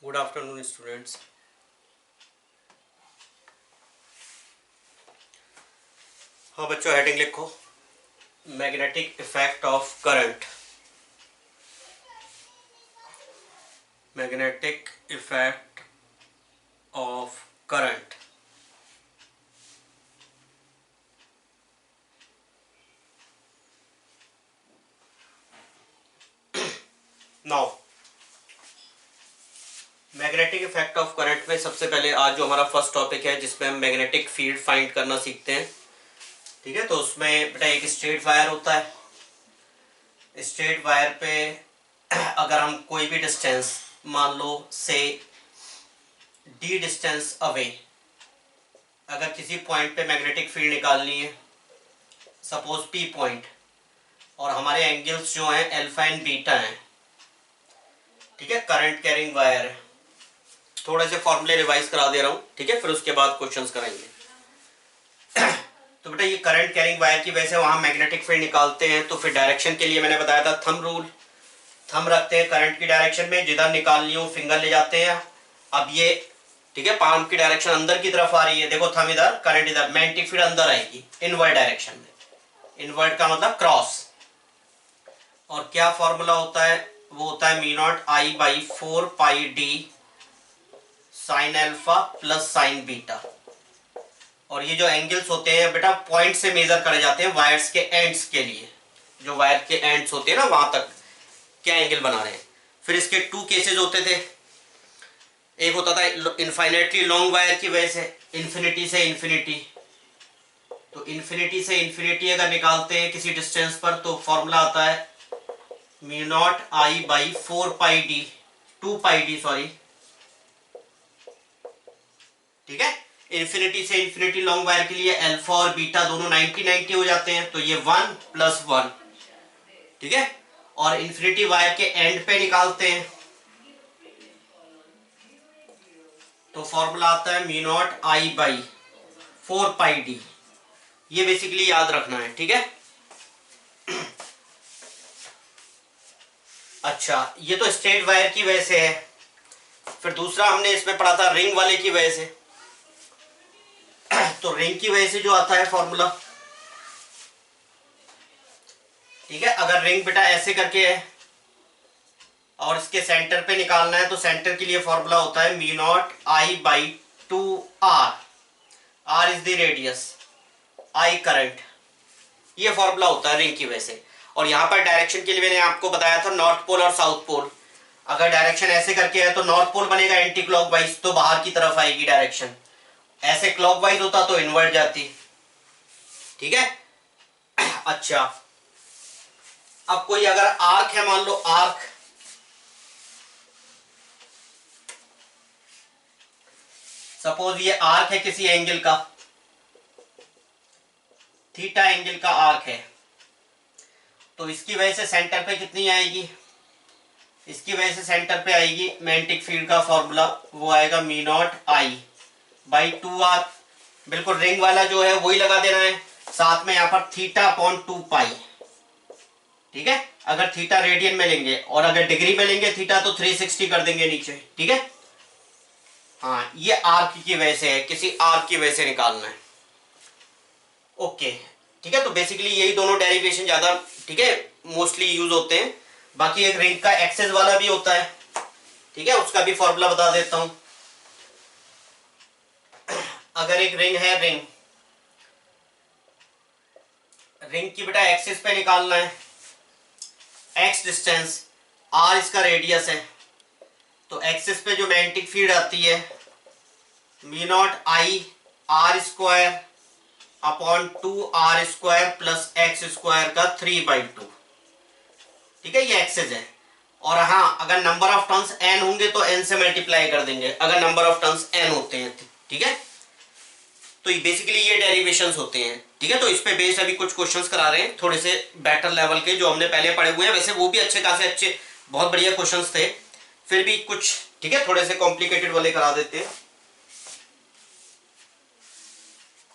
Good afternoon students. हाँ बच्चों, heading लिखो, magnetic effect of current. Magnetic effect of current. Now magnetic effect of current में सबसे पहले आज जो हमारा फर्स्ट टॉपिक है जिसमें हम मैग्नेटिक फील्ड फाइंड करना सीखते हैं। ठीक है, तो उसमें बेटा एक स्ट्रेट वायर होता है। स्ट्रेट वायर पे अगर हम कोई भी डिस्टेंस, मान लो से डी डिस्टेंस अवे, अगर किसी पॉइंट पे मैग्नेटिक फील्ड निकालनी है, सपोज पी पॉइंट, और हमारे एंगल्स जो हैं अल्फा एंड बीटा हैं। ठीक है, करंट कैरिंग वायर है। थोड़े से फॉर्मूले रिवाइज करा दे रहा हूँ, ठीक है, फिर उसके बाद क्वेश्चंस कराएंगे। तो बेटा ये करंट कैरिंग वायर की वजह से वहां मैग्नेटिक फील्ड निकालते हैं, तो फिर डायरेक्शन के लिए मैंने बताया था थंब रूल। थंब रखते हैं करंट की डायरेक्शन में, जिधर निकालनी हो फिंगर ले जाते हैं। अब ये ठीक है, पाम की डायरेक्शन अंदर की तरफ आ रही है, देखो थंब इधर, करंट इधर, मैग्नेटिक फील्ड अंदर आएगी इनवर्ड डायरेक्शन में। इनवर्ड का मतलब क्रॉस। और क्या फॉर्मूला होता है, वो होता है mu not I by 4 pi D sine alpha plus sign beta. और ये जो एंगल्स होते हैं बेटा पॉइंट से मेजर करे जाते हैं वायर्स के एंड्स के लिए। जो वायर के एंड्स होते हैं ना, वहां तक क्या एंगल बना रहे हैं। फिर इसके टू केसेस होते थे। एक होता था इनफाइनाइटली लॉन्ग वायर की वजह से, इन्फिनिटी से इन्फिनिटी। तो इन्फिनिटी से इन्फिनिटी अगर निकालते हैं किसी डिस्टेंस पर, तो फॉर्मूला आता है mu not I by 4 pi D, 2 pi D sorry. ठीक है, इन्फिनिटी से इन्फिनिटी लॉन्ग वायर के लिए अल्फा और बीटा दोनों 90-90 हो जाते हैं, तो ये 1 प्लस 1। ठीक है, और इन्फिनिटी वायर के एंड पे निकालते हैं तो फॉर्मूला आता है mu not I by 4 pi D. ये बेसिकली याद रखना है। ठीक है, अच्छा ये तो स्ट्रेट वायर की वजह से है। फिर दूसरा हमने इसमें पढ़ा था रिंग वाले की वजह से। तो रिंग की वजह से जो आता है फॉर्मूला, ठीक है, अगर रिंग बेटा ऐसे करके है और इसके सेंटर पे निकालना है, तो सेंटर के लिए फॉर्मूला होता है mu not I by 2 R. R is the radius, I current. ये फॉर्मूला होता है रिंग की वजह से। और यहां पर डायरेक्शन के लिए मैंने आपको बताया था नॉर्थ पोल और साउथ पोल। अगर डायरेक्शन ऐसे करके है तो नॉर्थ पोल बनेगा एंटी क्लॉकवाइज, तो बाहर की तरफ आएगी डायरेक्शन। ऐसे क्लॉकवाइज होता तो इनवर्ट जाती। ठीक है, अच्छा अब कोई अगर आर्क है, मान लो आर्क, सपोज ये आर्क है किसी एंगल का, थीटा एंगल का आर्क है, तो इसकी वजह से सेंटर पे कितनी आएगी, इसकी वजह से सेंटर पे आएगी मैग्नेटिक फील्ड का फॉर्मूला, वो आएगा mu not I by 2 R. बिल्कुल रिंग वाला जो है वही लगा देना है, साथ में यहां पर थीटा अपॉन 2 पाई। ठीक है, अगर थीटा रेडियन में लेंगे और अगर डिग्री में लेंगे थीटा, तो 360 कर देंगे नीचे। ठीक है, हाँ ये आर्क की वजह से है, किसी आर्क की वजह से निकालना है। ओके, ठीक है, तो बेसिकली यही दोनों डेरिवेशन ज्यादा, ठीक है, मोस्टली यूज होते हैं। बाकी एक रिंग का एक्सेस वाला भी होता है। ठीक है, उसका भी फॉर्मूला बता देता हूं। अगर एक रिंग है, रिंग की बेटा एक्सिस पे निकालना है, एक्स डिस्टेंस, आर इसका रेडियस है, तो एक्सिस पे जो मैग्नेटिक फील्ड आती है mu not I R square upon 2 R square plus x square का 3/2। ठीक है, ये एक्सेस है। और हाँ, अगर नंबर ऑफ टर्न्स n होंगे तो n से मल्टीप्लाई कर देंगे, अगर नंबर ऑफ टर्न्स n होते हैं। ठीक है, तो बेसिकली ये डेरिवेशंस होते हैं। ठीक है, तो इस पे बेस्ड अभी कुछ क्वेश्चंस करा रहे हैं, थोड़े से बेटर लेवल के, जो हमने पहले पढ़े हुए हैं। वैसे वो भी अच्छे खासे अच्छे बहुत बढ़िया क्वेश्चंस थे, फिर भी कुछ ठीक है थोड़े से कॉम्प्लिकेटेड वाले करा देते हैं।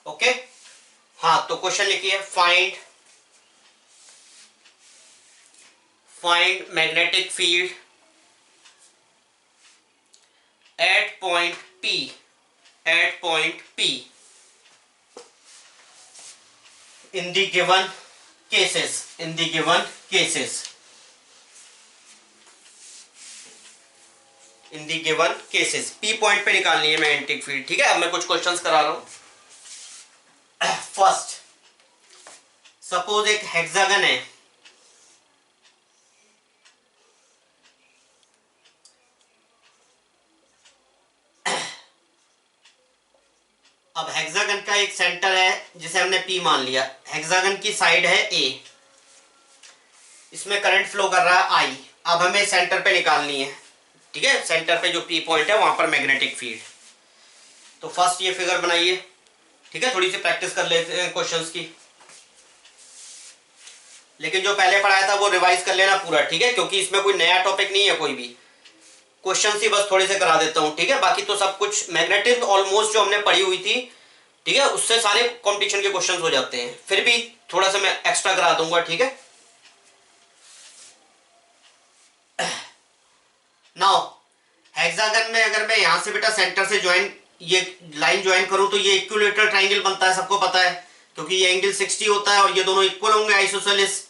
ओके, हाँ तो क्वेश्चन लिखिए, find magnetic field at point P, at point P in the given cases, in the given cases, in the given cases, P point पे निकालनी है मैग्नेटिक फील्ड। ठीक है, अब मैं कुछ क्वेश्चंस करा रहा हूं। फर्स्ट, सपोज एक हेक्सागन है, अब हेक्सागन का एक सेंटर है जिसे हमने P मान लिया। हेक्सागन की साइड है A, इसमें करंट फ्लो कर रहा है I। अब हमें सेंटर पे निकालनी है। ठीक है, सेंटर पे जो P पॉइंट है वहां पर मैग्नेटिक फील्ड। तो फर्स्ट ये फिगर बनाइए। ठीक है, थोड़ी सी प्रैक्टिस कर लेते हैं क्वेश्चंस की, लेकिन जो पहले पढ़ाया था वो रिवाइज कर लेना पूरा। ठीक है, क्योंकि इसमें कोई नया टॉपिक नहीं है, कोई भी क्वेश्चन ही बस थोड़े से करा देता हूं। ठीक है, बाकी तो सब कुछ मैग्नेटिज्म ऑलमोस्ट जो हमने पढ़ी हुई थी, ठीक है, उससे सारे कंपटीशन के क्वेश्चंस हो जाते हैं। फिर भी थोड़ा सा मैं एक्स्ट्रा करा दूंगा। ठीक है, नाउ हेक्सागन में अगर मैं यहां से बेटा सेंटर से ज्वाइन, ये लाइन ज्वाइन करूं तो ये इक्विलेटरल ट्राइंगल बनता है, सबको पता है, क्योंकि ये एंगल 60 होता है और ये दोनों इक्वल होंगे आइसोसेलेस,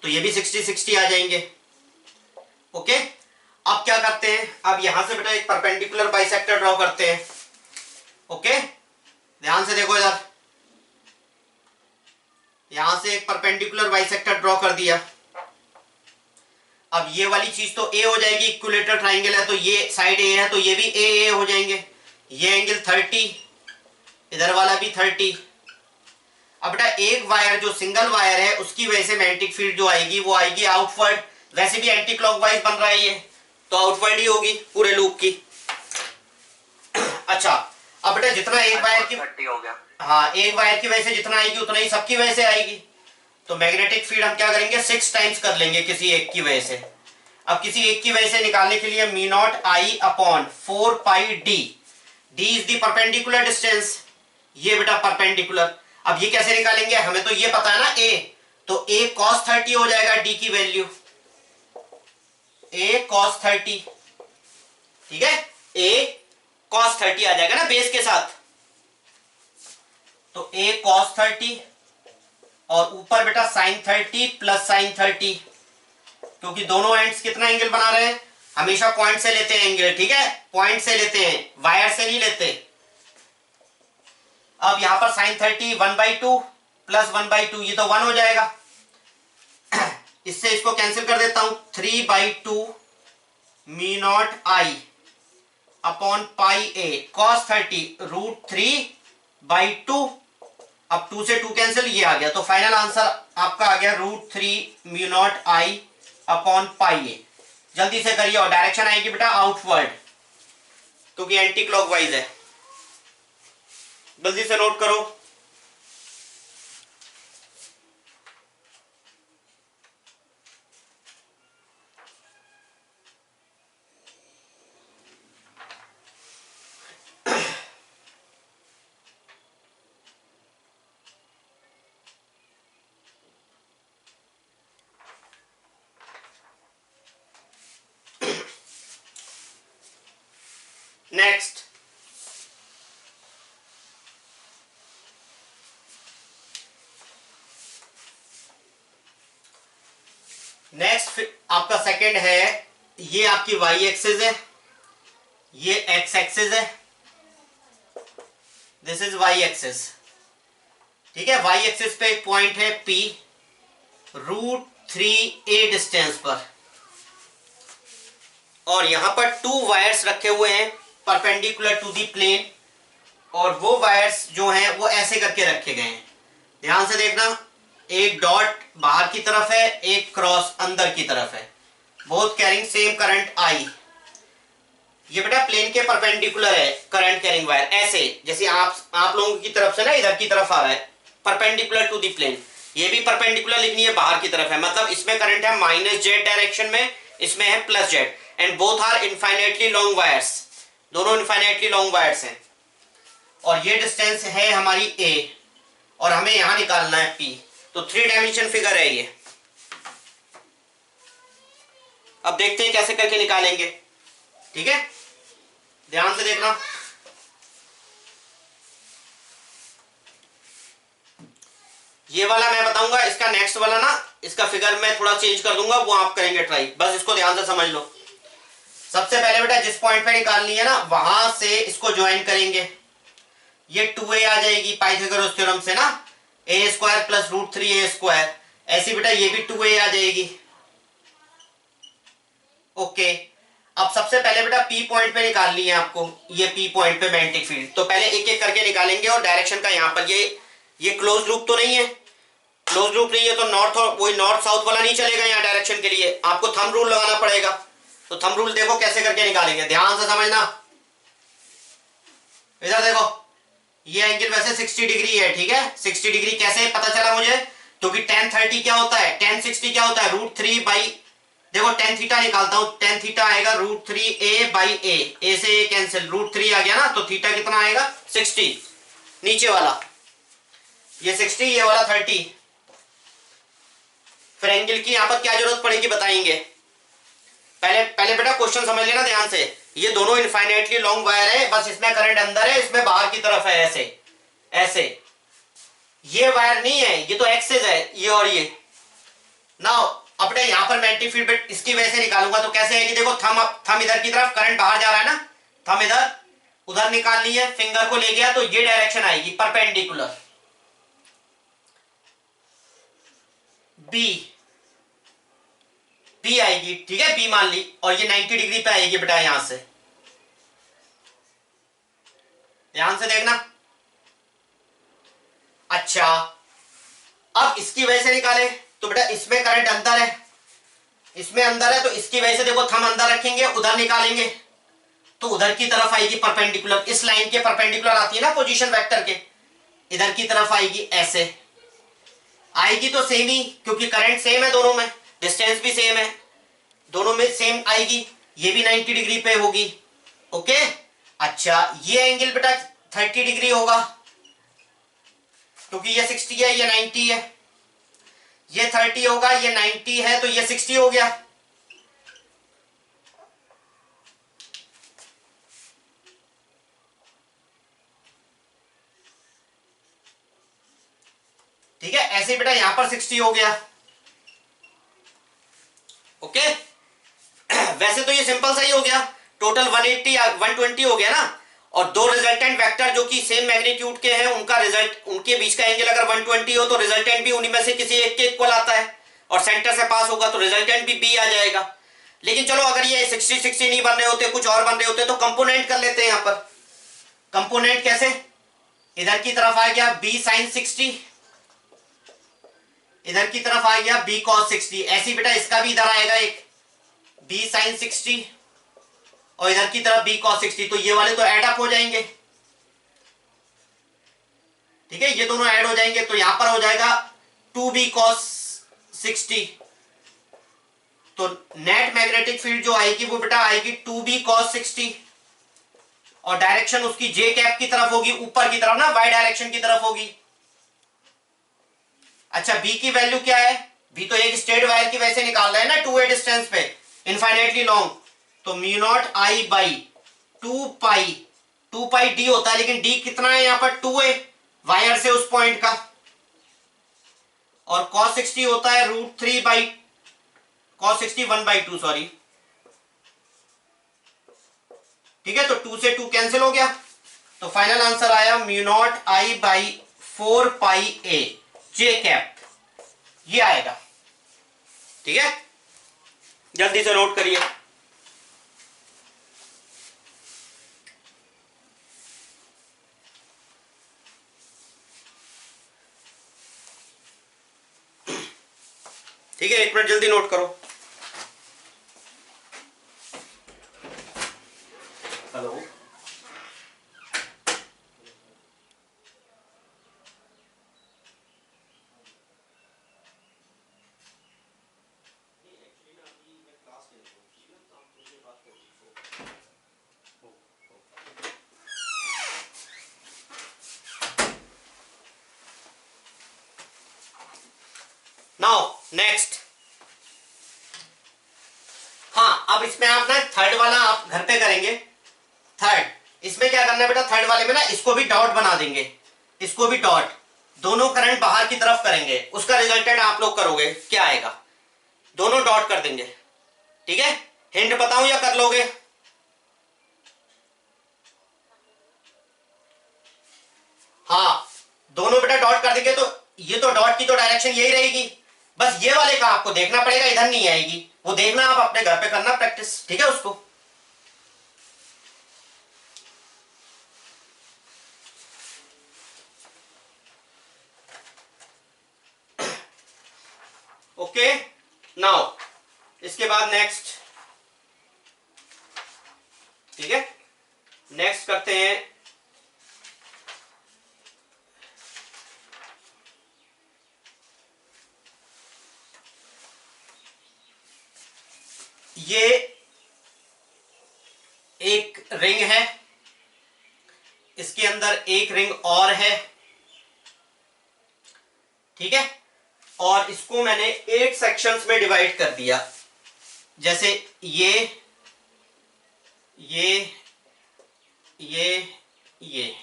तो ये भी 60-60 आ जाएंगे। ओके, अब क्या करते हैं, अब यहां से बेटा एक परपेंडिकुलर बाइसेक्टर ड्रॉ करते हैं। ओके, ध्यान से देखो इधर, यहां से एक परपेंडिकुलर बाइसेक्टर ड्रॉ कर दिया। अब ये वाली चीज तो A हो जाएगी, इक्विलेटरल ट्राइंगल है तो ये साइड A है तो ये भी A हो जाएंगे। ये एंगल 30, इधर वाला भी 30। अब बेटा एक वायर जो सिंगल वायर है उसकी वजह से मैग्नेटिक फील्ड जो आएगी वो आएगी आउटवर्ड। वैसे भी एंटी क्लॉकवाइज बन रहा है ये, तो आउटवर्ड ही होगी पूरे लूप की। अच्छा, अब बेटा जितना एक वायर की 30 हो गया, हाँ, एक वायर की वजह से जितना आएगी उतना ही सबकी वजह से आएगी। तो मैग्नेटिक फील्ड हम क्या करेंगे, 6 टाइम्स कर लेंगे किसी एक की वजह से। अब किसी एक की वजह से निकालने के लिए मी not I upon 4 pi D, D is the perpendicular distance, ये बेटा परपेंडिकुलर। अब ये कैसे निकालेंगे, हमें तो ये पता है ना A, तो A cos 30 हो जाएगा D की वैल्यू, A cos 30। ठीक है, A cos 30 आ जाएगा ना बेस के साथ, तो A cos 30 और ऊपर बेटा sin 30 प्लस sin 30, क्योंकि दोनों एंड्स कितना एंगल बना रहे हैं, हमेशा पॉइंट से लेते हैं एंगल। ठीक है, पॉइंट से लेते हैं, वायर से नहीं लेते। अब यहां पर sin 30 1/2 प्लस 1/2, ये तो 1 हो जाएगा। इससे इसको कैंसिल कर देता हूं, 3/2 मी not I upon pi A cos 30 √3/2। अब 2 से 2 कैंसिल, ये आ गया, तो फाइनल आंसर आपका आ गया √3 मी नॉट आई अपॉन पाई ए। जल्दी से करिए, और डायरेक्शन आएगी बेटा आउटवर्ड, क्योंकि एंटी क्लॉकवाइज है। जल्दी से नोट करो। नेक्स्ट, आपका सेकंड है, ये आपकी वाई एक्सिस है, ये एक्स एक्सिस है, दिस इज वाई एक्सिस। ठीक है, वाई एक्सिस पे एक पॉइंट है P √3a डिस्टेंस पर, और यहां पर 2 वायर्स रखे हुए हैं परपेंडिकुलर टू दी प्लेन, और वो वायर्स जो हैं वो ऐसे करके रखे गए हैं। ध्यान से देखना, एक डॉट बाहर की तरफ है, एक क्रॉस अंदर की तरफ है, both carrying same current I. ये बेटा प्लेन के परपेंडिकुलर है करंट कैरिंग वायर, ऐसे जैसे आप लोगों की तरफ से ना इधर की तरफ आ रहा है, परपेंडिकुलर टू दी प्लेन। ये भी परपेंडिकुलर लिखनी है, बाहर की तरफ है, मतलब इसमें करंट है -z डायरेक्शन में, इसमें है +z, and both are infinitely long wires, दोनों इनफाइनाइटली लॉन्ग वायर्स हैं। और ये डिस्टेंस है हमारी a, और हमें यहां निकालना है P। तो 3 डायमेंशन फिगर है ये। अब देखते हैं कैसे करके निकालेंगे। ठीक है, ध्यान से देखना। ये वाला मैं बताऊंगा, इसका नेक्स्ट वाला ना, इसका फिगर मैं थोड़ा चेंज कर दूंगा, वो आप करेंगे ट्राई, बस इसको ध्यान से समझ लो। सबसे पहले बेटा जिस पॉइंट पे निकालनी है ना, वहां से इसको ज्वाइन करेंगे। ये 2a आ जाएगी पाइथागोरस थ्योरम से ना, a square plus root 3a square. ऐसी बेटा ये भी 2a आ जाएगी। ओके, अब सबसे पहले बेटा P पॉइंट पे निकालनी है आपको, ये P पॉइंट पे मैग्नेटिक फील्ड। तो पहले एक एक करके निकालेंगे, और डायरेक्शन का यहाँ पर ये क्लोज लूप तो नहीं है, क्लोज लूप नहीं है तो नॉर्थ और वही नॉर्थ साउथ वाला नहीं चलेगा। यहाँ डायरेक्शन के लिए आपको थंब रूल लगाना पड़ेगा। तो थंब रूल देखो कैसे करके निकालेंगे, ध्यान से समझना। इधर देखो, ये एंगल वैसे 60 डिग्री है, ठीक है। 60 डिग्री कैसे पता चला मुझे, क्योंकि tan 30 क्या होता है, tan 60 क्या होता है, रूट 3 बाई, देखो tan थीटा निकालता हूं, tan थीटा आएगा रूट 3a बाई a से a कैंसिल, रूट 3 आ गया ना, तो थीटा कितना आएगा 60, नीचे वाला ये 60, ये वाला 30। फिर एंगल की यहां पर क्या जरूरत पड़ेगी बताएंगे। पहले पहले बेटा क्वेश्चन समझ लेना ध्यान से। ये दोनों इनफाइनाइटली लॉन्ग वायर है, बस इसमें करंट अंदर है, इसमें बाहर की तरफ है, ऐसे ऐसे। ये वायर नहीं है, ये तो एक्सेस है, ये और ये ना। अब यहां पर मैग्नेटिक फील्ड इसकी वजह से निकालूंगा, तो कैसे है कि देखो थम इधर की तरफ, करंट बाहर जा रहा है ना, थम इधर, उधर निकालनी है, फिंगर को ले गया तो ये डायरेक्शन आएगी परपेंडिकुलर बी आएगी, ठीक है, बी मान ली, और ये 90 डिग्री पे आएगी बेटा यहां से, ध्यान से देखना। अच्छा, अब इसकी वजह से निकाले तो बेटा इसमें करंट अंदर है, इसमें अंदर है, तो इसकी वजह से देखो थम अंदर रखेंगे, उधर निकालेंगे तो उधर की तरफ आएगी परपेंडिकुलर, इस लाइन के परपेंडिकुलर आती है ना पोजीशन वेक्टर के, इधर की तरफ आएगी, ऐसे आएगी तो सेम ही, क्योंकि करंट सेम है दोनों में, डिस्टेंस भी सेम है, दोनों में सेम आएगी, ये भी 90 डिग्री पे होगी। ओके, अच्छा ये एंगल बेटा 30 डिग्री होगा, क्योंकि ये 60 है, ये 90 है, ये 30 होगा, ये 90 है, तो ये 60 हो गया। ठीक है, ऐसे बेटा यहां पर 60 हो गया। ओके वैसे तो ये सिंपल सा ही हो गया, टोटल 180 या 120 हो गया ना, और दो रिजल्टेंट वेक्टर जो कि सेम मैग्नीट्यूड के हैं, उनका रिजल्ट, उनके बीच का एंगल अगर 120 हो तो रिजल्टेंट भी उन्हीं में से किसी एक के इक्वल आता है, और सेंटर से पास होगा तो रिजल्टेंट भी बी आ जाएगा। लेकिन चलो अगर ये 60-60 नहीं बन रहे होते, कुछ और बन रहे होते, तो कंपोनेंट कर लेते हैं। यहां पर कंपोनेंट कैसे, इधर की तरफ आ गया बी साइन 60, इधर की तरफ आ गया बी कॉस 60, ऐसी बेटा इसका भी इधर आएगा एक बी साइन 60, और इधर की तरफ बी कॉस 60, तो ये वाले तो ऐड अप हो जाएंगे, ठीक है, ये दोनों ऐड हो जाएंगे, तो यहां पर हो जाएगा 2b cos 60। तो नेट मैग्नेटिक फील्ड जो आएगी वो बेटा आएगी 2b cos 60, और डायरेक्शन उसकी जे कैप की तरफ होगी, ऊपर की तरफ ना, वाई डायरेक्शन की तरफ होगी। अच्छा बी की वैल्यू क्या है, बी तो एक स्ट्रेट वायर की वजह से निकाल रहे हैं ना, 2a डिस्टेंस पे इनफाइनाइटली लॉन्ग, तो mu naught I by 2 pi D होता है, लेकिन डी कितना है यहां पर 2a वायर से उस पॉइंट का, और cos 60 होता है रूट 3 बाई cos 60 1/2, सॉरी, ठीक है, तो 2 से 2 कैंसिल हो गया, तो फाइनल आंसर आया mu naught I by 4 pi A J cap, ये आएगा। ठीक है, जल्दी से नोट करिए। ठीक है, 1 मिनट जल्दी नोट करो। हेलो, नाउ नेक्स्ट, हाँ अब इसमें आप ना थर्ड वाला आप घर पे करेंगे, थर्ड, इसमें क्या करना है बेटा, थर्ड वाले में ना इसको भी डॉट बना देंगे, इसको भी डॉट, दोनों करंट बाहर की तरफ करेंगे, उसका रिजल्टेंट आप लोग करोगे क्या आएगा, दोनों डॉट कर देंगे। ठीक है, हिंट बताऊं या कर लोगे? हाँ, दोनों बेटा डॉट कर देंगे, तो ये तो डॉट की तो डायरेक्शन यही रहेगी, बस ये वाले का आपको देखना पड़ेगा, इधर नहीं आएगी, वो देखना आप अपने घर पे करना प्रैक्टिस, ठीक है उसको। ओके, नाउ इसके बाद नेक्स्ट, ठीक है, नेक्स्ट करते हैं ये एक रिंग है, इसके अंदर एक रिंग और है, ठीक है, और इसको मैंने 8 सेक्शंस में डिवाइड कर दिया, जैसे ये ये ये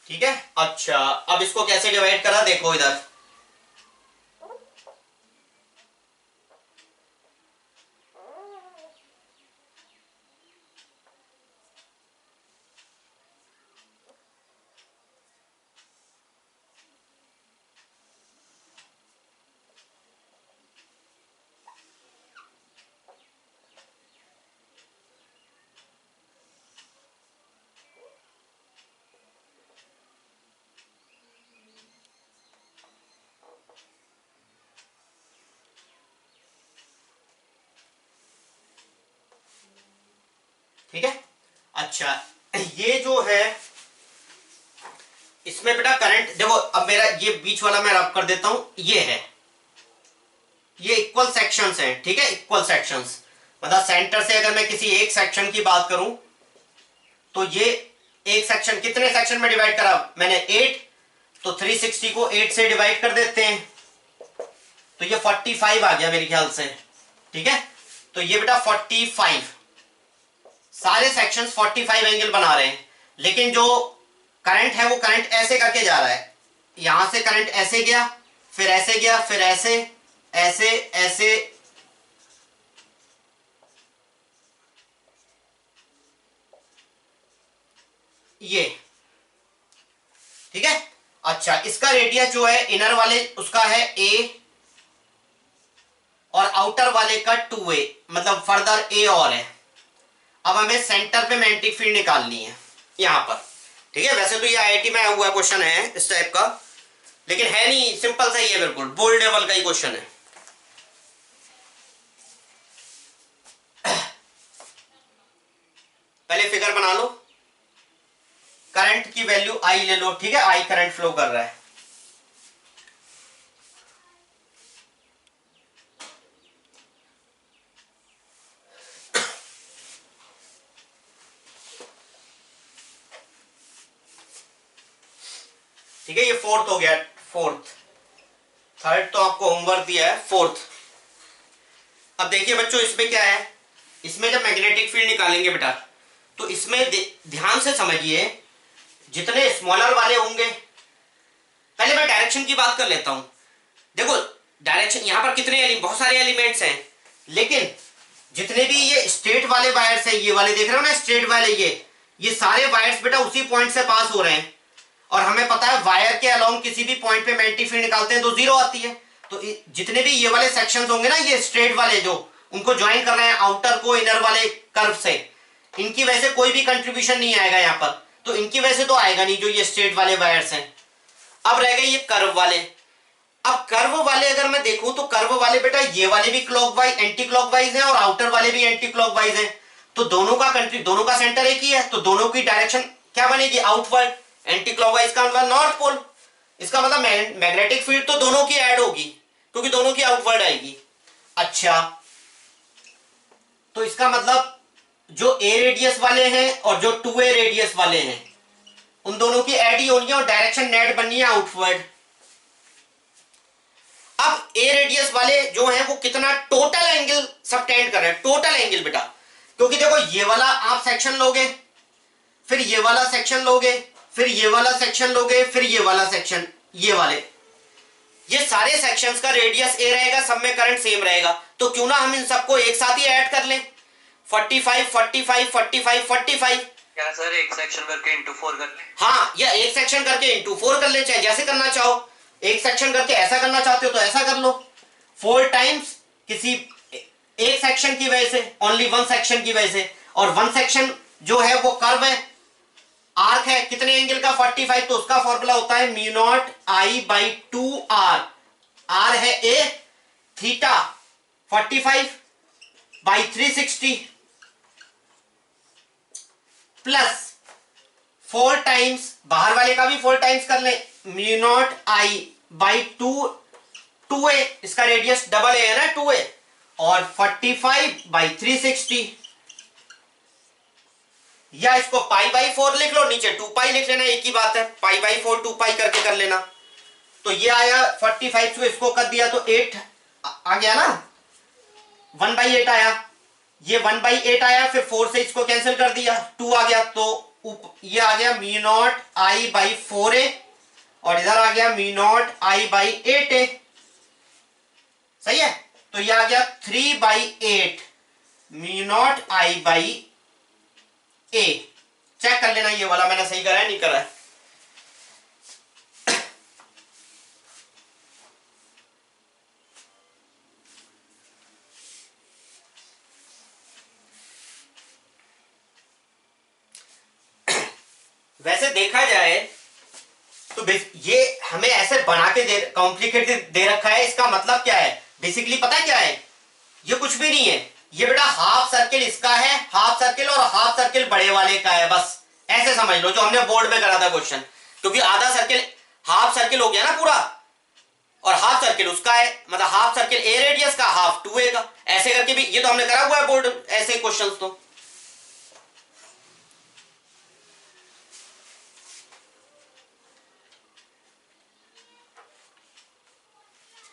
ठीक है। अच्छा, अब इसको कैसे डिवाइड करा देखो इधर, ठीक है। अच्छा, ये जो है इसमें बेटा करंट देखो, अब मेरा ये बीच वाला मैं रब कर देता हूं, ये है, ये इक्वल सेक्शंस हैं, ठीक है, इक्वल सेक्शंस, मतलब सेंटर से अगर मैं किसी एक सेक्शन की बात करूं तो ये एक सेक्शन कितने सेक्शन में डिवाइड करा मैंने, 8, तो 360 को 8 से डिवाइड कर देते हैं, तो ये 45 आ गया मेरे ख्याल से, ठीक है, तो ये बेटा 45, सारे सेक्शंस 45 एंगल बना रहे हैं, लेकिन जो करंट है वो करंट ऐसे करके जा रहा है, यहां से करंट ऐसे गया, फिर ऐसे गया, फिर ऐसे ऐसे ऐसे, ये, ठीक है। अच्छा, इसका रेडियस जो है इनर वाले उसका है a और आउटर वाले का 2a, मतलब फर्दर a और है। अब हमें सेंटर पे मैग्नेटिक फील्ड निकालनी है यहां पर, ठीक है, वैसे तो ये आईआईटी में आया हुआ क्वेश्चन है इस टाइप का, लेकिन है नहीं, सिंपल सा ही है, बिल्कुल बोल्ड लेवल का ही क्वेश्चन है। पहले फिगर बना लो, करंट की वैल्यू आई ले लो, ठीक है, आई करंट फ्लो कर रहा है, ठीक है, ये फोर्थ हो गया, फोर्थ, थर्ड तो आपको होमवर्क दिया है, फोर्थ। अब देखिए बच्चों, इसमें क्या है, इसमें जब मैग्नेटिक फील्ड निकालेंगे बेटा, तो इसमें ध्यान से समझिए, जितने स्मॉलर वाले होंगे, पहले मैं डायरेक्शन की बात कर लेता हूं, देखो डायरेक्शन यहां पर कितने बहुत सारे एलिमेंट्स हैं, लेकिन जितने भी ये स्ट्रेट वाले वायर्स हैं, ये वाले देख रहे हो ना स्ट्रेट वाले, ये सारे वायर्स बेटा उसी पॉइंट से पास हो रहे हैं, और हमें पता है वायर के अलोंग किसी भी पॉइंट पे मैग्नेटिक फील्ड निकालते हैं तो जीरो आती है, तो जितने भी ये वाले सेक्शंस होंगे ना, ये स्ट्रेट वाले जो उनको ज्वाइन कर रहे हैं आउटर को इनर वाले कर्व से, इनकी वजह से कोई भी कंट्रीब्यूशन नहीं आएगा यहाँ पर, तो इनकी वजह से तो आएगा नहीं जो ये स्ट्रेट वाले वायर्स हैं। अब रह गए ये कर्व वाले, अब कर्व वाले अगर मैं देखूं तो कर्व वाले बेटा ये वाले भी क्लॉकवाइज एंटी क्लॉकवाइज हैं और आउटर वाले भी एंटी क्लॉकवाइज हैं, तो दोनों का सेंटर एक ही है, तो दोनों की डायरेक्शन क्या बनेगी, आउटवर्ड, एंटी क्लॉकवाइज का मतलब नॉर्थ पोल, इसका मतलब मैग्नेटिक फील्ड तो दोनों की ऐड होगी क्योंकि दोनों की आउटवर्ड आएगी। अच्छा, तो इसका मतलब जो ए रेडियस वाले हैं और जो 2a रेडियस वाले हैं उन दोनों की ऐड ही होनी है और डायरेक्शन नेट बननी है आउटवर्ड। अब ए रेडियस वाले जो हैं वो कितना टोटल एंगल सबटेंड कर रहे हैं, टोटल एंगल बेटा, क्योंकि देखो ये वाला आप सेक्शन लोगे, फिर ये वाला सेक्शन लोगे, फिर ये वाला सेक्शन लोगे, फिर ये वाला सेक्शन, ये वाले, ये सारे सेक्शंस का रेडियस ए रहेगा, सब में करंट सेम रहेगा, तो क्यों ना हम इन सबको एक साथ ही ऐड कर लें, 45 45 45 45। क्या सर एक सेक्शन करके इंटू 4 कर ले? हाँ, या एक सेक्शन करके इंटू 4 कर ले, चाहे जैसे करना चाहो, एक सेक्शन करके ऐसा करना चाहते हो तो ऐसा कर लो, 4 टाइम्स किसी एक सेक्शन की वजह से, ओनली वन सेक्शन की वजह से, और वन सेक्शन जो है वो कर्व है, आर्क है, कितने एंगल का 45, तो उसका फॉर्मूला होता है mu not I by 2 R, R है a, theta 45 by 360 plus 4 times, बाहर वाले का भी 4 टाइम्स कर ले, mu not I by 2 a, इसका रेडियस डबल ए है ना 2 ए, और 45 बाई 360, या इसको पाई बाई 4 लिख लो, नीचे 2 पाई लिख लेना, एक ही बात है, पाई बाई 4 2 पाई करके कर लेना, तो ये आया 45 को इसको कर दिया तो 8 आ गया ना, 1/8 आया, ये 1/8 आया, फिर 4 से इसको कैंसिल कर दिया, 2 आ गया, तो ये आ गया mu naught I by 4a, और इधर आ गया mu naught I by 8a, सही है, तो ये आ गया 3/8 mu not I by a. Check कर लेना ये वाला मैंने सही करा है नहीं करा है। वैसे देखा जाए तो ये हमें ऐसे बना के कॉम्प्लिकेटेड दे रखा है, इसका मतलब क्या है, बेसिकली पता है क्या है, ये कुछ भी नहीं है, ये बेटा हाफ सर्किल इसका है, हाफ सर्किल और हाफ सर्किल बड़े वाले का है, बस ऐसे समझ लो, जो हमने बोर्ड में करा था क्वेश्चन, क्योंकि आधा सर्किल हाफ सर्किल हो गया ना पूरा, और हाफ सर्किल उसका है, मतलब हाफ सर्किल ए रेडियस का, हाफ 2a का, ऐसे करके भी ये तो हमने करा हुआ है बोर्ड ऐसे क्वेश्चन तो।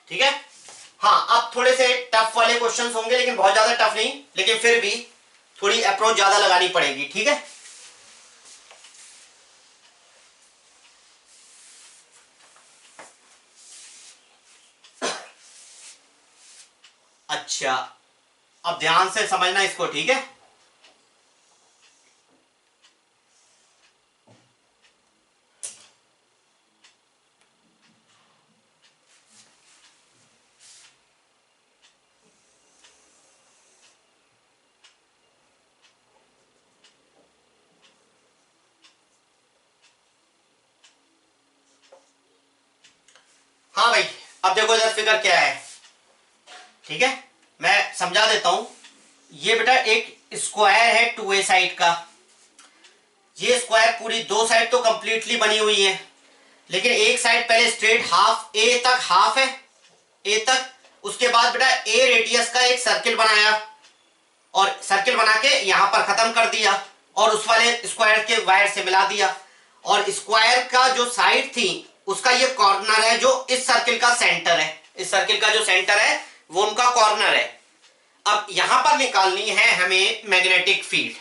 ठीक है, हाँ अब थोड़े से टफ वाले क्वेश्चंस होंगे, लेकिन बहुत ज्यादा टफ नहीं, लेकिन फिर भी थोड़ी अप्रोच ज्यादा लगानी पड़ेगी, ठीक है। अच्छा, अब ध्यान से समझना इसको, ठीक है। हाँ भाई, अब देखो इधर फिगर क्या है, ठीक है, मैं समझा देता हूं। ये बेटा एक स्क्वायर है 2a साइड का, ये स्क्वायर पूरी दो साइड तो कंप्लीटली बनी हुई है, लेकिन एक साइड पहले स्ट्रेट हाफ ए तक, हाफ है ए तक, उसके बाद बेटा ए रेडियस का एक सर्किल बनाया, और सर्किल बना के यहां पर खत्म कर दिया, और उस वाले स्क्वायर के वायर से मिला दिया, और स्क्वायर का जो साइड थी उसका ये कॉर्नर है जो इस सर्किल का सेंटर है, इस सर्किल का जो सेंटर है वो उनका कॉर्नर है। अब यहां पर निकालनी है हमें मैग्नेटिक फील्ड,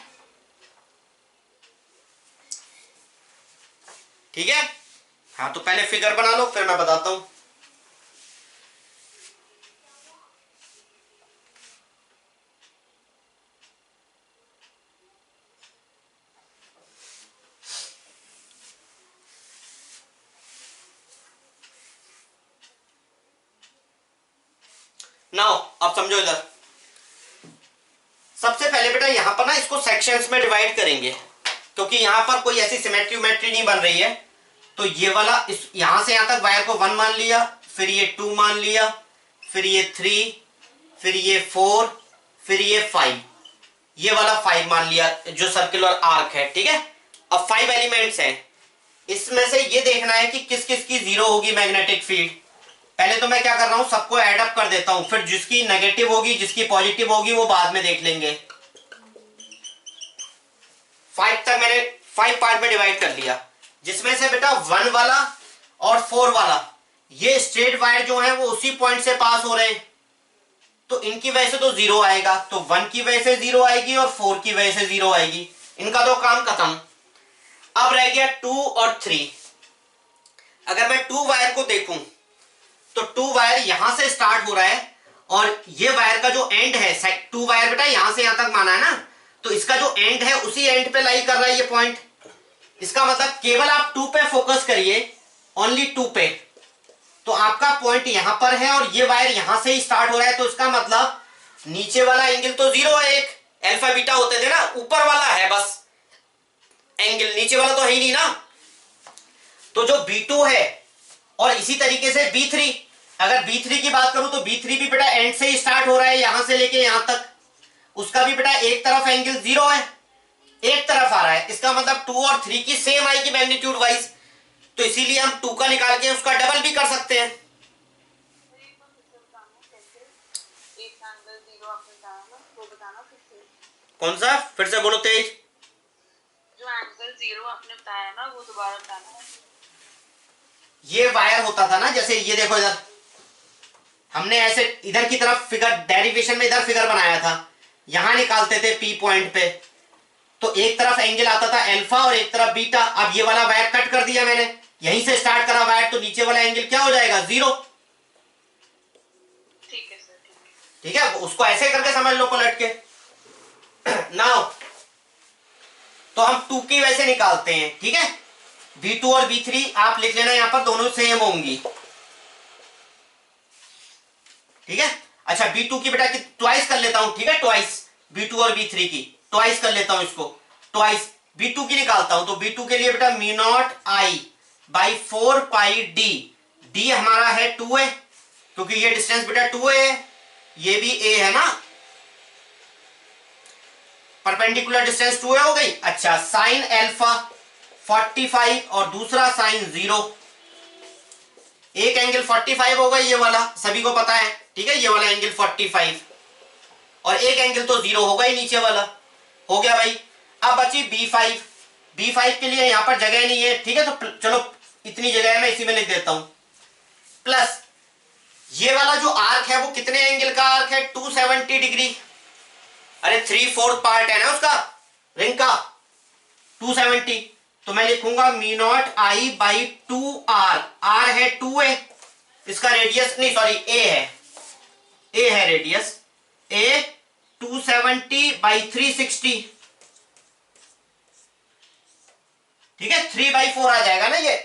ठीक है। हाँ तो पहले फिगर बना लो, फिर मैं बताता हूं। नाउ अब समझो इधर, सबसे पहले बेटा यहां पर ना इसको सेक्शंस में डिवाइड करेंगे, क्योंकि यहां पर कोई ऐसी सिमेट्री नहीं बन रही है, तो ये वाला इस यहां से यहां तक वायर को 1 मान लिया, फिर ये 2 मान लिया, फिर ये 3, फिर ये 4, फिर ये 5, ये वाला 5 मान लिया जो सर्कुलर आर्क है, ठीक है। अब 5 एलिमेंट्स हैं, इसमें से ये देखना है कि किस किस की जीरो होगी मैग्नेटिक फील्ड। पहले तो मैं क्या कर रहा हूं, सबको ऐड अप कर देता हूं, फिर जिसकी नेगेटिव होगी जिसकी पॉजिटिव होगी वो बाद में देख लेंगे। 5 तक मैंने 5 पार्ट में डिवाइड कर लिया, जिसमें से बेटा 1 वाला और 4 वाला ये स्ट्रेट वायर जो है वो उसी पॉइंट से पास हो रहे हैं, तो इनकी वजह से तो 0 आएगा, तो 1 की वजह से 0 आएगी और 4 की वजह से 0 आएगी, इनका तो काम खत्म। अब रह गया 2 और 3। अगर मैं 2 वायर को देखूं तो 2 वायर यहां से स्टार्ट हो रहा है और ये वायर का जो एंड है, 2 वायर बेटा यहां से यहां तक माना है ना, तो इसका जो एंड है उसी एंड पे लाई कर रहा है ये पॉइंट। इसका मतलब केवल आप 2 पे फोकस करिए, ओनली 2 पे, तो आपका पॉइंट यहां पर है और ये वायर यहां से ही स्टार्ट हो रहा है, तो इसका मतलब नीचे वाला एंगल तो 0 है, एक अल्फा बीटा होते थे ना, ऊपर वाला है बस एंगल, नीचे वाला तो है ही नहीं ना। तो जो B2 है और इसी तरीके से B3, अगर B3 की बात करूं तो B3 भी बेटा एंड से ही स्टार्ट हो रहा है यहां से लेके यहां तक, उसका भी बेटा एक तरफ एंगल 0 है, एक तरफ आ रहा है, इसका मतलब 2 और 3 की सेम आएगी मैग्नीट्यूड वाइज, तो इसीलिए हम 2 का निकाल के उसका डबल भी कर सकते हैं। कौन सा, फिर से बोलो तेज। जो एंगल 0 आपने बताया ना वो दोबारा बताना है। ये वायर होता था ना, जैसे ये देखो इधर हमने ऐसे इधर की तरफ फिगर डेरिवेशन में इधर फिगर बनाया था, यहां निकालते थे P पॉइंट पे, तो एक तरफ एंगल आता था अल्फा और एक तरफ बीटा। अब ये वाला वायर कट कर दिया मैंने, यहीं से स्टार्ट करा वायर, तो नीचे वाला एंगल क्या हो जाएगा, 0। ठीक है सर, ठीक है, उसको ऐसे करके समझ लो पलट के। नाउ तो हम 2 की वैसे निकालते हैं, ठीक है। B2 और B3 आप लिख लेना, यहां पर दोनों सेम होंगी, ठीक है। अच्छा B2 की बेटा की ट्वाइस कर लेता हूं, ठीक है, ट्वाइस B2 और B3 की ट्वाइस कर लेता हूं, इसको ट्वाइस B2 की निकालता हूं, तो B2 के लिए बेटा mu not I by 4 pi D, D हमारा है 2a, क्योंकि ये डिस्टेंस बेटा 2a है, ये भी a है ना, परपेंडिकुलर डिस्टेंस 2a हो गई। अच्छा साइन अल्फा 45 और दूसरा साइन 0, एक एंगल 45 होगा ये वाला, सभी को पता है, ठीक है, ये वाला एंगल 45 और एक एंगल तो 0 होगा ही नीचे वाला, हो गया भाई। अब बची B5, B5 के लिए यहां पर जगह नहीं है, ठीक है, तो चलो इतनी जगह है, मैं इसी में लिख देता हूं, प्लस ये वाला जो आर्क है वो कितने एंगल का आर्क है, 270 डिग्री, अरे 3/4 पार्ट है ना उसका रिंग का 270, तो मैं लिखूंगा mu not I by 2r, r है 2a, इसका रेडियस नहीं सॉरी a है रेडियस, a 270 बाई 360, ठीक है, 3/4 आ जाएगा ना ये,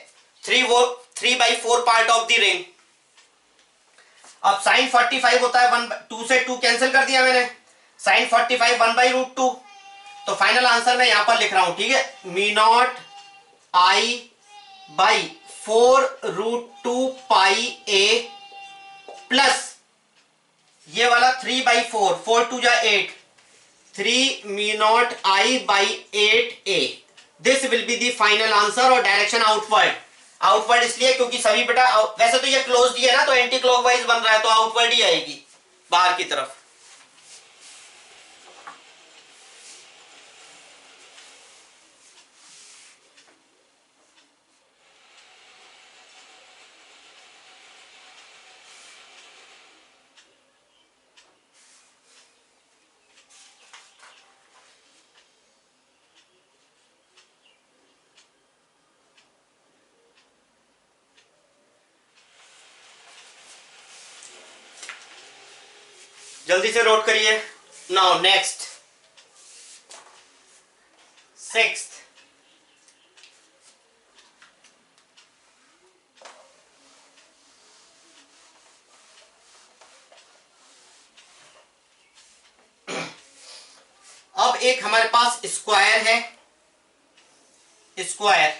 3/4 पार्ट ऑफ द रिंग। अब साइन 45 होता है 2 से 2 कैंसिल कर दिया मैंने, साइन 45 1/√2, तो फाइनल आंसर मैं यहां पर लिख रहा हूं, ठीक है, mu not I by 4√2 pi a plus ये वाला 3/4, 4 2 जा 8, 3 mu not I by 8a, this will be the final answer. और डायरेक्शन आउटवर्ड इसलिए क्योंकि सभी बेटा वैसे तो ये क्लोज्ड ही है ना, तो एंटी क्लॉकवाइज बन रहा है, तो आउटवर्ड ही आएगी बाहर की तरफ। जल्दी से नोट करिए। नाउ नेक्स्ट 6th, अब एक हमारे पास स्क्वायर है, स्क्वायर,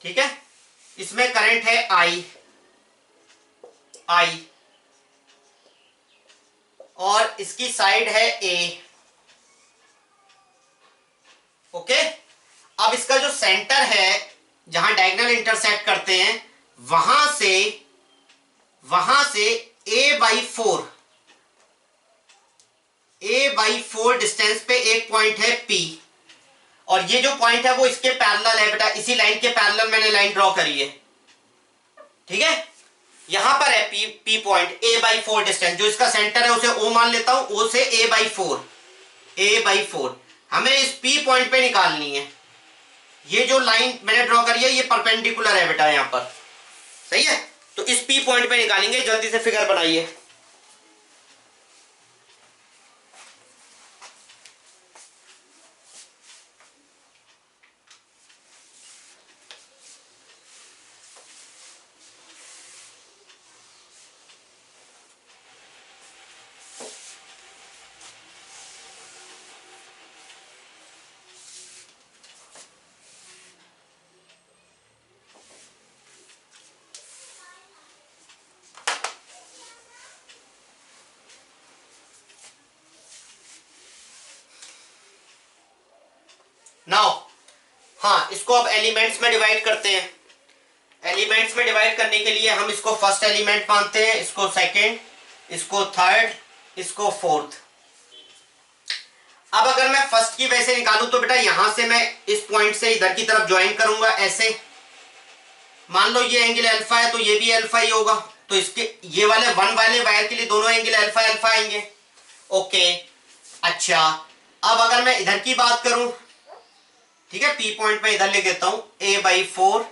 ठीक है, इसमें करंट है I और इसकी साइड है A, ओके। अब इसका जो सेंटर है जहां डायगोनल इंटरसेक्ट करते हैं वहां से A/4 डिस्टेंस पे एक पॉइंट है P, और ये जो पॉइंट है वो इसके पैरेलल है बेटा, इसी लाइन के पैरेलल मैंने लाइन ड्रॉ करी है, ठीक है, यहां पर है पी पॉइंट, a/4 डिस्टेंस, जो इसका सेंटर है उसे O मान लेता हूं, O से a/4 हमें इस P पॉइंट पे निकालनी है। ये जो लाइन मैंने ड्रॉ करी है ये परपेंडिकुलर है बेटा, यहां पर सही है। तो इस P पॉइंट पे निकालेंगे, जल्दी से फिगर बनाइए। नाउ हाँ, इसको अब एलिमेंट्स में डिवाइड करते हैं। एलिमेंट्स में डिवाइड करने के लिए हम इसको फर्स्ट एलिमेंट मानते हैं, इसको सेकंड, इसको थर्ड, इसको फोर्थ। अब अगर मैं फर्स्ट की वैसे निकालूं तो बेटा यहां से मैं इस पॉइंट से इधर की तरफ ज्वाइन करूंगा ऐसे। मान लो ये एंगल अल्फा है तो ये भी अल्फा ही होगा, तो इसके ये वाले 1 वाले वायर के लिए दोनों एंगल अल्फा अल्फा आएंगे। ओके, अच्छा अब अगर मैं इधर की बात करूं, ठीक है, P पॉइंट पे इधर लिख देता हूं a/4,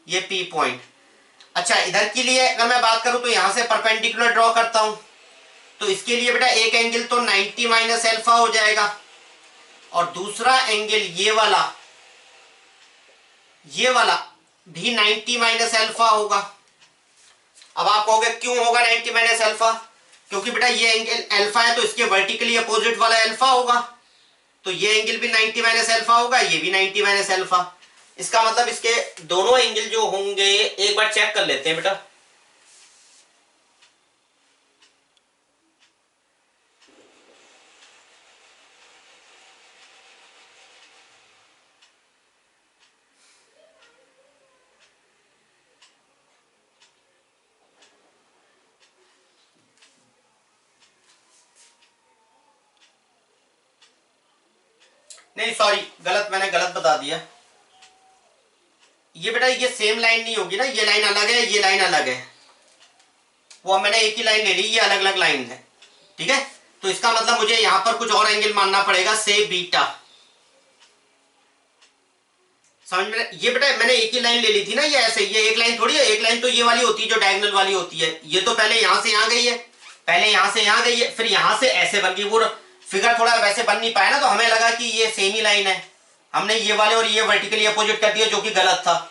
ये P पॉइंट। अच्छा इधर के लिए अगर मैं बात करूं तो यहां से परपेंडिकुलर ड्रॉ करता हूं, तो इसके लिए बेटा एक एंगल तो 90 माइनस अल्फा हो जाएगा और दूसरा एंगल ये वाला भी 90 माइनस अल्फा होगा। अब आप कहोगे क्यों होगा 90 माइनस अल्फा? क्योंकि बेटा ये एंगल अल्फा है तो इसके वर्टिकली अपोजिट वाला अल्फा होगा, तो ये एंगल भी 90 माइनस अल्फा होगा, ये भी 90 माइनस अल्फा। इसका मतलब इसके दोनों एंगल जो होंगे, एक बार चेक कर लेते हैं बेटा। नहीं सॉरी, मैंने गलत बता दिया। ये बेटा ये सेम लाइन नहीं होगी ना, ये लाइन अलग है, ये लाइन अलग है। वो मैंने एक ही लाइन ले ली, ये अलग अलग लाइन है, ठीक है। तो इसका मतलब मुझे यहां पर कुछ और एंगल मानना पड़ेगा, से बीटा। समझ में? ये बेटा मैंने एक ही लाइन ले ली थी ना, ये ऐसे, ये एक लाइन थोड़ी है। एक लाइन तो ये वाली होती है जो डायगोनल वाली होती है। ये तो पहले यहां से यहां गई है, पहले यहां से यहां गई है, फिर यहां से ऐसे बन गई। वो फिगर थोड़ा वैसे बन नहीं पाया ना, तो हमें लगा कि ये सेम ही लाइन है। हमने ये वाले और ये वर्टिकली अपोजिट कर दिया, जो कि गलत था।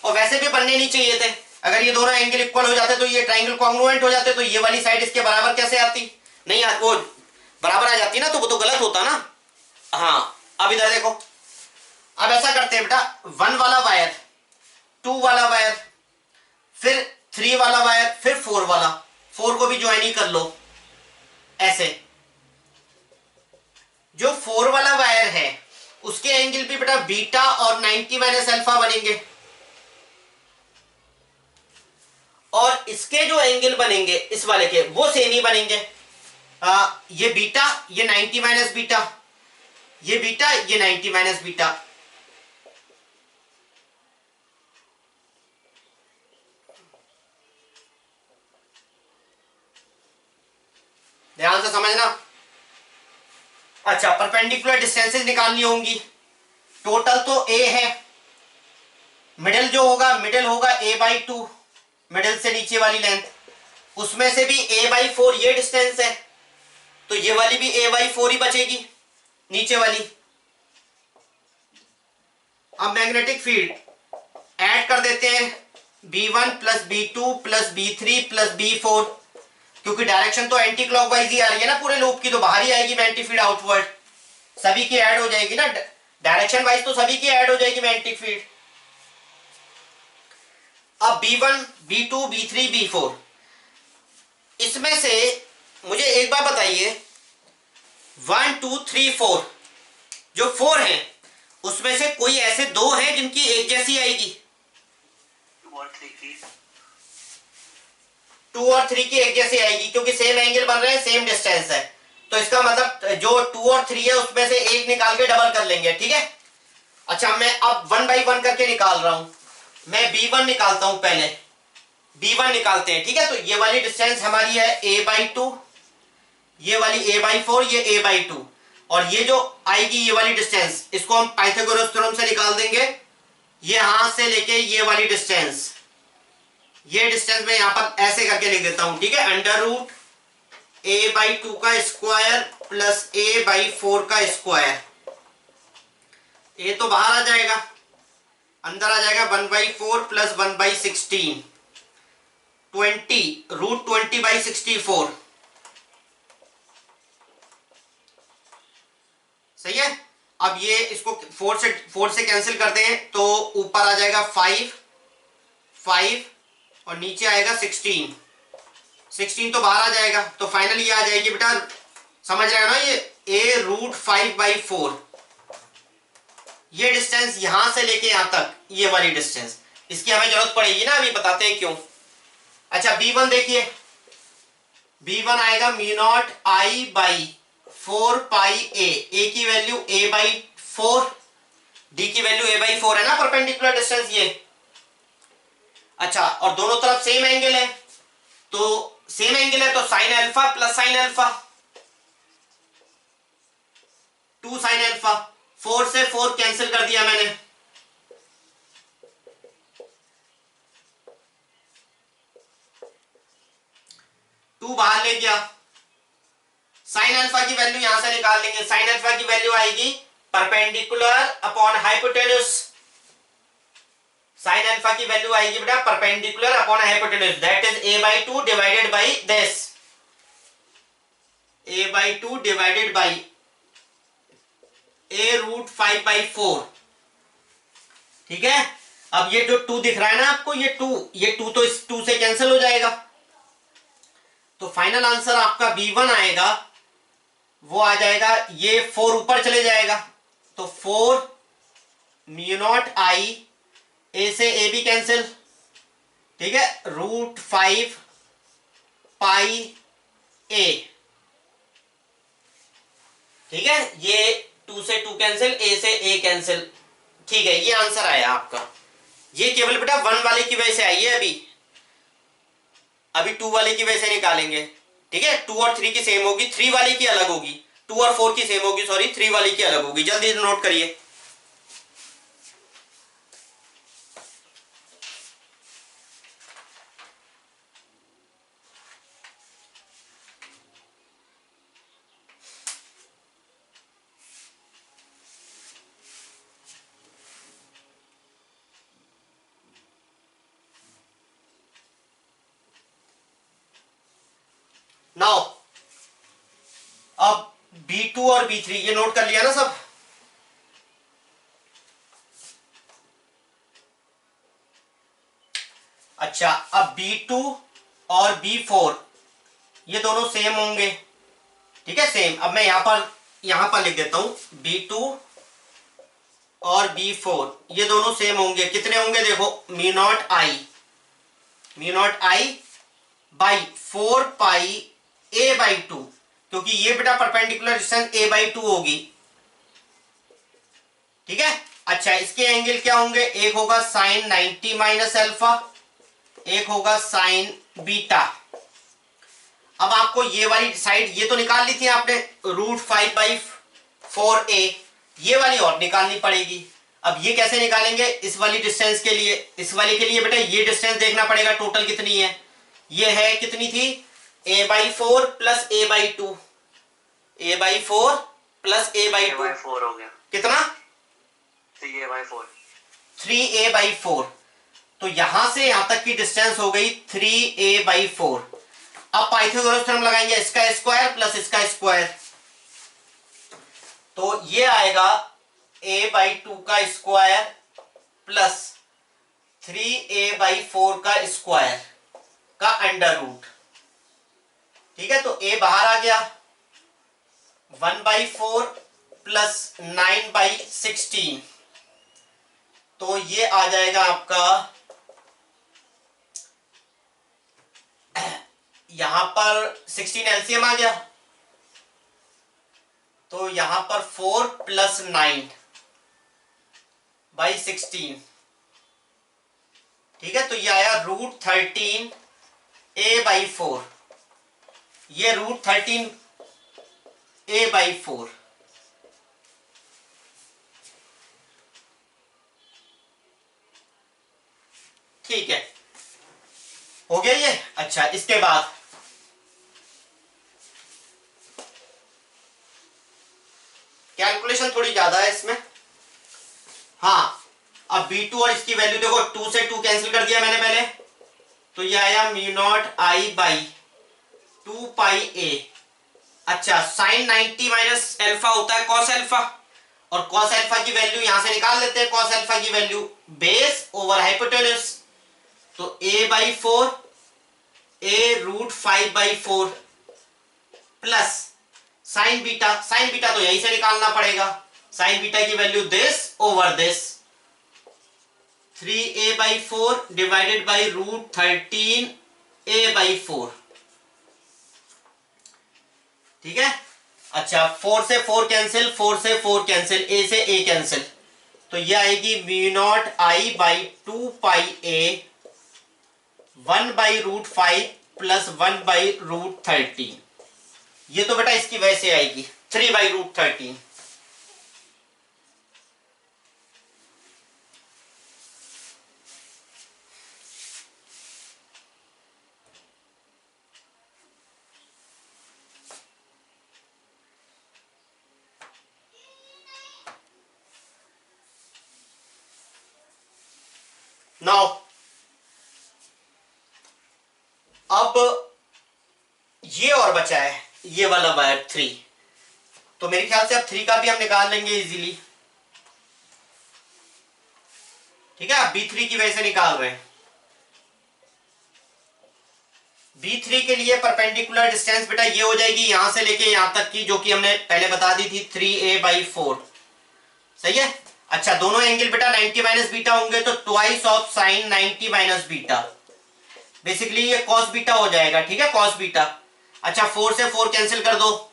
और वैसे भी बनने नहीं चाहिए थे। अगर ये दोनों एंगल इक्वल हो जाते तो ये ट्रायंगल कॉन्ग्रुएंट हो जाते, तो ये वाली साइड इसके बराबर कैसे आती? नहीं वो बराबर आ जाती ना, तो वो तो गलत होता ना। हाँ, अब इधर देखो, अब ऐसा करते हैं बेटा, 1 वाला वायर, 2 वाला वायर, फिर 3 वाला वायर, फिर 4 वाला, 4 को भी ज्वाइन ही कर लो ऐसे। जो 4 वाला वायर है उसके एंगल भी बेटा बीटा और 90 माइनस अल्फा बनेंगे, और इसके जो एंगल बनेंगे इस वाले के, वो सेम ही बनेंगे। ये बीटा, ये 90 माइनस बीटा, ये बीटा, ये 90 माइनस बीटा। ध्यान से समझना। अच्छा, परपेंडिकुलर डिस्टेंसेस निकालनी होंगी। टोटल तो a है, मिडिल जो होगा, मिडिल होगा a/2, मिडिल से नीचे वाली लेंथ, उसमें से भी a/4 ये डिस्टेंस है, तो ये वाली भी a/4 ही बचेगी, नीचे वाली। अब मैग्नेटिक फील्ड ऐड कर देते हैं, b1 plus b2 plus b3 plus b4, क्योंकि डायरेक्शन तो एंटी क्लॉकवाइज ही आ रही है ना पूरे लूप की, तो बाहर ही आएगी मैग्नेटिक फील्ड आउटवर्ड। सभी की ऐड हो जाएगी ना, डायरेक्शन वाइज तो सभी की ऐड हो जाएगी मैग्नेटिक फील्ड। अब b1, b2, b3, b4, इसमें से मुझे एक बार बताइए, 1 2 3 4, जो 4 हैं उसमें से कोई ऐसे 2 हैं जिनकी एक जैसी आएगी? 2 और 3 की 2 और 3 की एक जैसी आएगी, क्योंकि सेम एंगल बन रहे हैं, सेम डिस्टेंस है। तो इसका मतलब जो 2 और 3 है उसमें से एक निकाल के डबल कर लेंगे, ठीक है। अच्छा मैं अब 1 बाई 1 करके निकाल रहा हूं। मैं B1 निकालता हूं पहले। B1 निकालते हैं, ठीक है। तो ये वाली डिस्टेंस हमारी है A/2, ये वाली A/4, ये A/2, और ये जो आएगी ये वाली डिस्टेंस, इसको हम पाइथागोरस थ्योरम से निकाल देंगे। ये यहां से लेके ये वाली डिस्टेंस, ये डिस्टेंस मैं यहां पर ऐसे करके लिख देता हूं, ठीक है। √A/2 का स्क्वायर प्लस A/4 का स्क्वायर। ए तो बाहर आ जाएगा, अंदर आ जाएगा 1/4 प्लस 1/16, 20 √20/64। सही है। अब ये इसको 4 से कैंसिल करते हैं तो ऊपर आ जाएगा 5 और नीचे आएगा 16 तो बाहर आ जाएगा। तो फाइनली ये आ जाएगी बेटा, समझ रहे हो ना, ये A√5/4। ये डिस्टेंस यहां से लेके यहां तक, ये वाली डिस्टेंस, इसकी हमें जरूरत पड़ेगी ना, अभी बताते हैं क्यों। अच्छा B1 देखिए, B1 आएगा μ0I/4πA। A की वैल्यू A/4, D की वैल्यू A/4 है ना, परपेंडिकुलर डिस्टेंस ये। अच्छा, और दोनों तरफ सेम एंगल है, तो सेम एंगल है तो sine alpha plus sine alpha, 2 sine alpha. 4 से 4 कैंसिल कर दिया मैंने, टू बाहर ले गया। साइन अल्फा की वैल्यू यहां से निकाल लेंगे। साइन अल्फा की वैल्यू आएगी perpendicular upon hypotenuse. Sine alpha की वैल्यू आएगी बेटा perpendicular upon hypotenuse, that is A/2 divided by this, A/2 divided by A√5/4, ठीक है। अब ये जो 2 दिख रहा है ना आपको, ये 2 तो इस 2 से कैंसिल हो जाएगा। तो फाइनल आंसर आपका B1 आएगा, वो आ जाएगा, ये 4 ऊपर चले जाएगा तो 4 μ0I, A से A भी कैंसिल, ठीक है, √5πA, ठीक है। ये 2 से 2 कैंसिल, A से A कैंसिल, ठीक है। ये आंसर आया आपका। ये केवल बेटा 1 वाले की वजह से आई है, अभी 2 वाले की वजह से निकालेंगे, ठीक है। 2 और 3 की सेम होगी, 3 वाले की अलग होगी, 2 और 4 की सेम होगी, सॉरी 3 वाले की अलग होगी। जल्दी से नोट करिए। नाउ अब B2 और B3 ये नोट कर लिया ना सब। अच्छा, अब B2 और B4 ये दोनों सेम होंगे, ठीक है, सेम। अब मैं यहां पर लिख देता हूं B2 और B4 ये दोनों सेम होंगे। कितने होंगे देखो, μ0I/4πA/2, क्योंकि ये बेटा परपेंडिकुलर डिस्टेंस A/2 होगी, ठीक है। अच्छा, इसके एंगल क्या होंगे, एक होगा साइन 90 माइनस अल्फा, एक होगा साइन बीटा। अब आपको ये वाली साइड ये तो निकाल ली थी आपने, √5/4A, ये वाली और निकालनी पड़ेगी। अब ये कैसे निकालेंगे, इस वाली डिस्टेंस के लिए, इस वाली के लिए बेटा ये डिस्टेंस देखना पड़ेगा टोटल कितनी है। ये है कितनी थी, A/4 plus A/2, A/4 plus A/2 A/4 हो गया, कितना, 3A/4, 3A/4। तो यहां से यहां तक की डिस्टेंस हो गई 3A/4। अब पाइथागोरस थ्योरम लगाएंगे, इसका स्क्वायर प्लस इसका स्क्वायर, तो ये आएगा A/2 का स्क्वायर प्लस 3A/4 का स्क्वायर का अंडर रूट, ठीक है। तो A बाहर आ गया, 1/4 प्लस 9/16, तो ये आ जाएगा आपका, यहां पर 16 एलसीएम आ गया, तो यहां पर 4 प्लस 9, बाई 16, ठीक है। तो ये आया √13 a/4, ये √13 a/4, ठीक है, हो गया ये। अच्छा, इसके बाद कैलकुलेशन थोड़ी ज्यादा है इसमें। हाँ, अब B2 और इसकी वैल्यू देखो, 2 से 2 कैंसिल कर दिया मैंने पहले, तो ये आया μ0I/2πa। अच्छा, साइन 90 माइनस एल्फा होता है कॉस एल्फा, और कॉस एल्फा की वैल्यू यहां से निकाल लेते हैं। कॉस एल्फा की वैल्यू बेस ओवर हाइपोटेन्यूज, तो a/4 a√5/4 plus sign beta. Sign beta तो यहीं से निकालना पड़ेगा, साइन बीटा की value this over this, 3a/4 divided by √13 a/4, ठीक है। अच्छा, 4 से 4 कैंसिल, 4 से 4 कैंसिल, a से a कैंसिल, तो ये आएगी μ0I/2πa 1/√5 प्लस 1/√13। ये तो बेटा इसकी वजह से आएगी 3/√13। नाउ अब ये और बचा है ये वाला वायर 3, तो मेरे ख्याल से अब 3 का भी हम निकाल लेंगे इजीली, ठीक है। B3 की वजह से निकाल रहे हैं। B3 के लिए परपेंडिकुलर डिस्टेंस बेटा ये हो जाएगी यहां से लेके यहां तक की, जो कि हमने पहले बता दी थी 3a/4, सही है। अच्छा, दोनों एंगल बेटा 90 माइनस बीटा होंगे, तो twice of sine 90 minus beta, basically ये कॉस बीटा हो जाएगा, ठीक है, कॉस बीटा। अच्छा, 4 से 4 कैंसिल कर दो,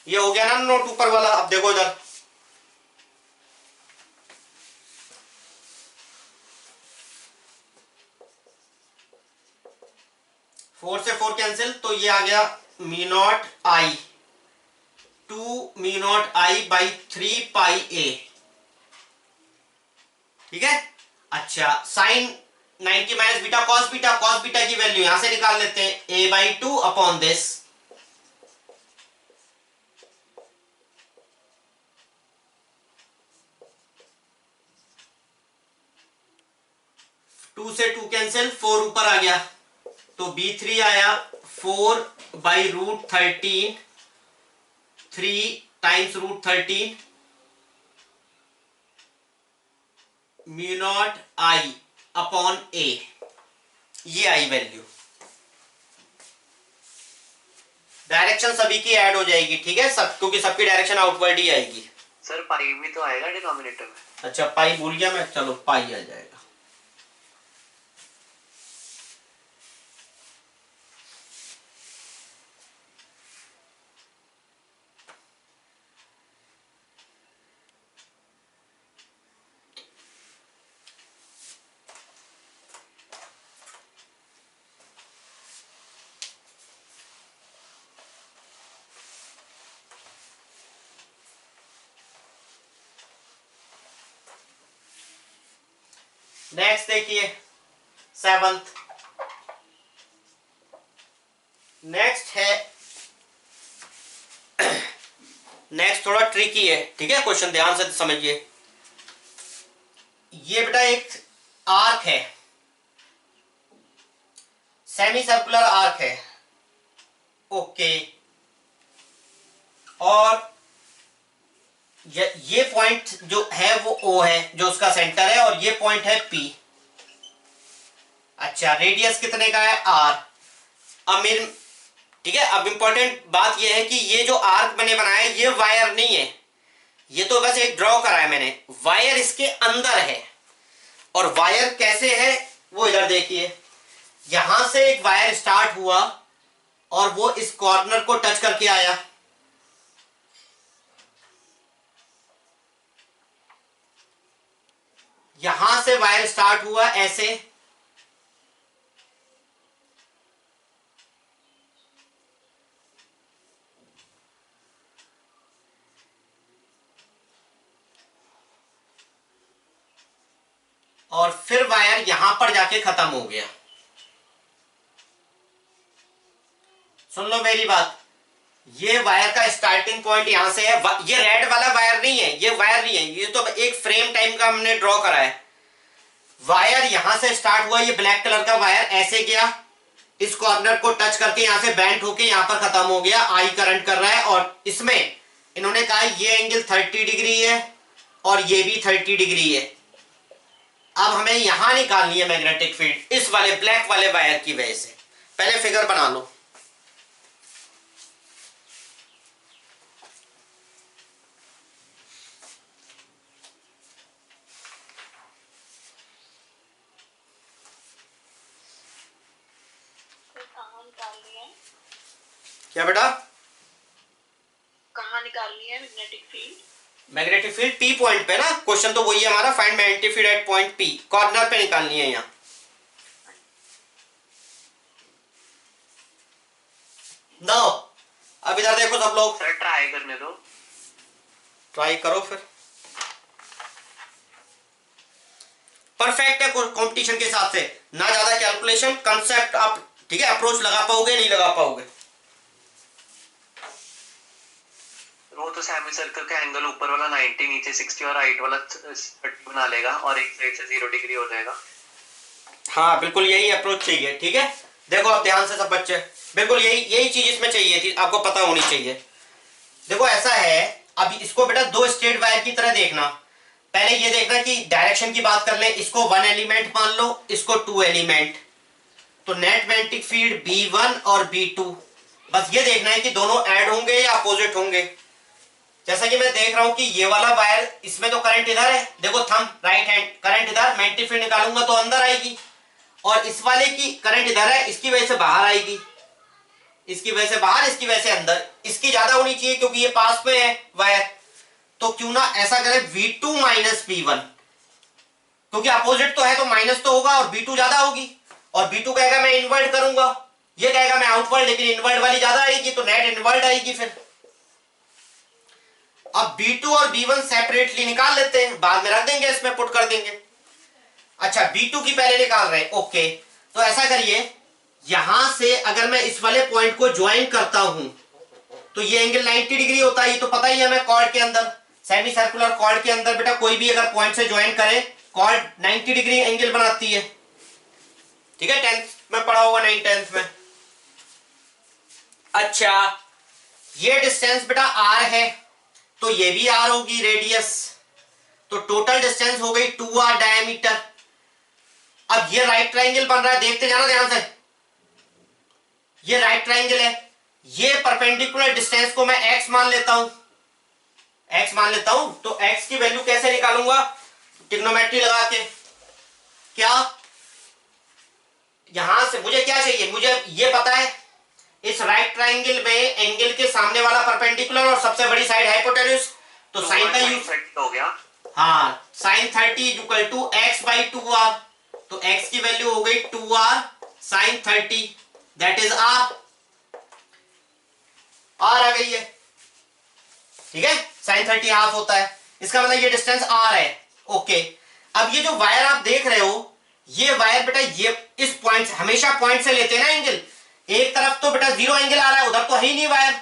ये हो गया ना नोट ऊपर वाला। अब देखो इधर, फोर से 4 कैंसिल, तो ये आ गया μ0I 2 μ0I/3πa, ठीक है। अच्छा, sine 90 minus beta cos beta, cos beta की वैल्यू यहां से निकाल लेते हैं, a/2 अपॉन दिस, टू से 2 कैंसिल, 4 ऊपर आ गया, तो B3 आया 4/√13, 3 टाइम्स √13 μ0I अपॉन a, ये आई वैल्यू। डायरेक्शन सभी की ऐड हो जाएगी, ठीक है, सब, क्योंकि सबकी डायरेक्शन आउटवर्ड ही आएगी। सर पाई भी तो आएगा डिनोमिनेटर में। अच्छा, पाई भूल गया मैं, चलो पाई आ जाएगा। नेक्स्ट देखिए 7th, नेक्स्ट है, नेक्स्ट थोड़ा ट्रिकी है, ठीक है, क्वेश्चन ध्यान से समझिए। ये बेटा एक आर्क है, सेमी सर्कुलर आर्क है, ओके, और ये पॉइंट जो है वो O है, जो उसका सेंटर है, और ये पॉइंट है P। अच्छा, रेडियस कितने का है R। अब मेरे, ठीक है, अब इंपॉर्टेंट बात ये है कि ये जो आर्क मैंने बनाया है ये वायर नहीं है, ये तो बस एक ड्रॉ करा है मैंने, वायर इसके अंदर है। और वायर कैसे है वो इधर देखिए, यहां से एक वायर स्टार्ट हुआ और वो इस कॉर्नर को टच करके आया, यहां से वायर स्टार्ट हुआ ऐसे, और फिर वायर यहां पर जाके खत्म हो गया। सुन लो मेरी बात, ये वायर का स्टार्टिंग पॉइंट यहां से है। ये रेड वाला वायर नहीं है, ये वायर नहीं है, ये तो एक फ्रेम टाइप का हमने ड्रॉ करा है। वायर यहां से स्टार्ट हुआ, ये ब्लैक कलर का वायर ऐसे गया, इस कॉर्नर को टच करके यहां से बेंट होके यहां पर खत्म हो गया, आई करंट कर रहा है। और इसमें इन्होंने कहा ये एंगल 30 डिग्री है और ये भी 30 डिग्री है। अब हमें यहां निकालनी है मैग्नेटिक फील्ड इस वाले ब्लैक वाले वायर की वजह से। पहले फिगर बना लो। कहाँ निकालनी है? क्या बेटा? कहाँ निकालनी है magnetic field? Magnetic field P point पे ना, क्वेश्चन तो वही है हमारा, find magnetic field at point P, corner पे निकालनी है यहाँ। नो, अब इधर देखो सब लोग। सर ट्राई करने दो। ट्राई करो फिर। परफेक्ट है कंपटीशन के हिसाब से, ना ज्यादा कैलकुलेशन, कंसेप्ट आप ठीक है अप्रोच लगा पाओगे नहीं लगा पाओगे। वो तो सेमी सर्कल का एंगल ऊपर वाला 90, नीचे 60 और राइट वाला 30 बना लेगा और एक साइड से 0 डिग्री हो जाएगा। हाँ बिल्कुल यही अप्रोच चाहिए। ठीक है, देखो आप ध्यान से सब बच्चे, बिल्कुल यही चीज इसमें चाहिए थी, आपको पता होनी चाहिए। देखो ऐसा है, अब इसको बेटा दो स्ट्रेट वायर की तरह देखना। पहले ये देखना कि डायरेक्शन की बात कर लें, इसको 1 एलिमेंट मान लो, इसको 2 एलिमेंट, तो नेट मैग्नेटिक फील्ड B1 और B2, बस ये देखना है कि दोनों ऐड होंगे या अपोजिट होंगे। जैसा कि मैं देख रहा हूं कि ये वाला वायर, इसमें तो करंट इधर है, देखो थंब राइट हैंड, करंट इधर, मैग्नेटिक फील्ड निकालूंगा तो अंदर आएगी, और इस वाले की करंट इधर है, इसकी वजह से बाहर आएगी, इसकी वजह से बाहर, इसकी वजह से अंदर। इसकी ज्यादा होनी चाहिए क्योंकि ये पास में है वायर, तो क्यों ना ऐसा करें V2 माइनस B1, क्योंकि अपोजिट तो है तो माइनस तो होगा और B2 ज्यादा होगी, और B2 कहेगा मैं इनवर्ट करूंगा, ये कहेगा मैं आउटवर्ड, लेकिन इनवर्ट वाली ज्यादा आएगी तो नेट इनवर्ट आएगी। फिर अब B2 और B1 सेपरेटली निकाल लेते हैं, बाद में रख देंगे, इसमें पुट कर देंगे। अच्छा B2 की पहले निकाल रहे हैं, ओके, तो ऐसा करिए, यहां से अगर मैं इस वाले पॉइंट को ज्वाइन करता हूं तो ये एंगल 90 डिग्री होता है, ये तो पता ही है हमें कॉर्ड के अंदर, सेमी सर्कुलर कॉर्ड के अंदर बेटा कोई भी अगर पॉइंट से ज्वाइन करे, कॉर्ड 90 डिग्री एंगल बनाती है। ठीक है, 10th में पढ़ा होगा, 9 10th में। अच्छा ये डिस्टेंस बेटा r है, तो ये भी r होगी रेडियस, तो टोटल डिस्टेंस हो गई 2r डायमीटर। अब ये राइट ट्रायंगल बन रहा है, देखते जाना ध्यान से, ये राइट ट्रायंगल है, ये परपेंडिकुलर डिस्टेंस को मैं x मान लेता हूं, x मान लेता हूं, तो x की वैल्यू कैसे निकालूंगा, ट्रिग्नोमेट्री लगा के। क्या यहां से मुझे क्या चाहिए, मुझे ये पता है इस राइट ट्रायंगल में एंगल के सामने वाला परपेंडिकुलर और सबसे बड़ी साइड हाइपोटेन्यूज, तो साइन का यूज हो गया। हाँ, sin 30 equal to x by 2r, तो x की वैल्यू हो गई 2r sin 30, that is r आ गई है। ठीक है, sin 30 हाफ होता है, इसका मतलब ये डिस्टेंस r है। ओके, अब ये जो वायर आप देख रहे हो, ये वायर बेटा ये इस पॉइंट से, हमेशा पॉइंट से लेते हैं ना एंगल, एक तरफ तो बेटा 0 एंगल आ रहा है, उधर तो है ही नहीं वायर,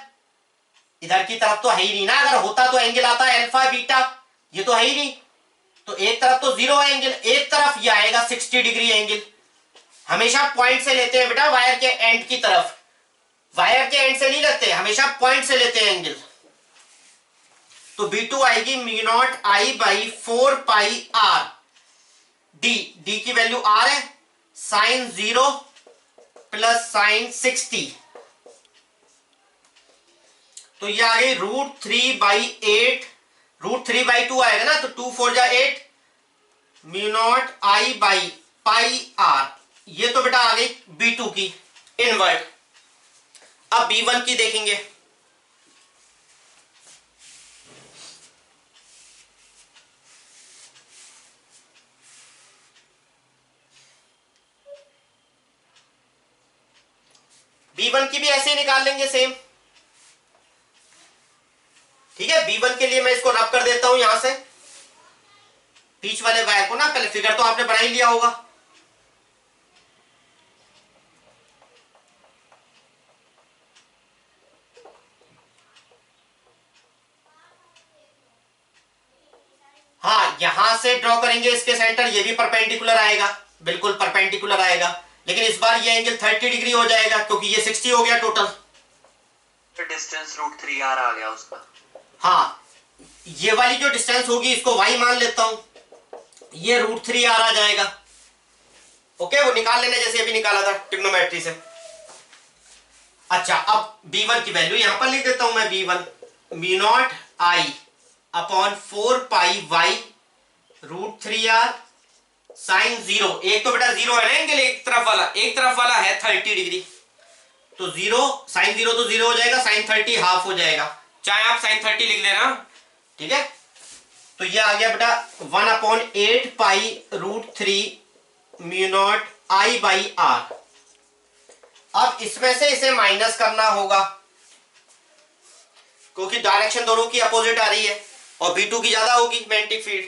इधर की तरफ तो है ही नहीं ना, अगर होता तो एंगल आता है अल्फा बीटा, ये तो है ही नहीं, तो एक तरफ तो 0 एंगल, एक तरफ ये आएगा 60 डिग्री एंगल। हमेशा पॉइंट से लेते हैं बेटा वायर के एंड की तरफ, वायर के एंड से नहीं लेते, हमेशा पॉइंट से लेते हैं एंगल। तो B2 आएगी μ0 I by 4 pi r, d की वैल्यू r है, साइन 0 प्लस साइन 60, तो ये आ गई √3/8, √3/2 आएगा ना, तो 2 4 जा 8, μ0 I बाई पाई r, ये तो बेटा आ गई B2 की इनवर्ट। अब B1 की देखेंगे, B1 की भी ऐसे ही निकाल लेंगे सेम। ठीक है, B1 के लिए मैं इसको रब कर देता हूं यहां से, बीच वाले वायर को ना, पहले फिगर तो आपने बना ही लिया होगा। हाँ, यहां से ड्रॉ करेंगे इसके सेंटर, ये भी परपेंडिकुलर आएगा, बिल्कुल परपेंडिकुलर आएगा, लेकिन इस बार ये एंगल 30 डिग्री हो जाएगा क्योंकि ये 60 हो गया टोटल। डिस्टेंस √3r आ गया उसका। हाँ, ये वाली जो डिस्टेंस होगी इसको y मान लेता हूं, ये √3r आ जाएगा। ओके, वो निकाल लेना जैसे अभी निकाला था ट्रिग्नोमेट्री से। अच्छा, अब B1 की वैल्यू यहां पर लिख देता हूं मैं, B1 μ0 I upon 4 pi y √3r sine 0। एक तो बेटा 0 है ना एंगल, एक तरफ वाला है 30 डिग्री, तो 0 साइन 0 तो 0 हो जाएगा, साइन 30 हाफ हो जाएगा, चाहे आप साइन 30 लिख लेना। ठीक है, तो ये आ गया बेटा 1/8 पाई √3 μ0 I बाई r। अब इसमें से इसे माइनस करना होगा क्योंकि डायरेक्शन दोनों की अपोजिट आ रही है और B2 की ज्यादा होगी मैग्नेटिक फील्ड,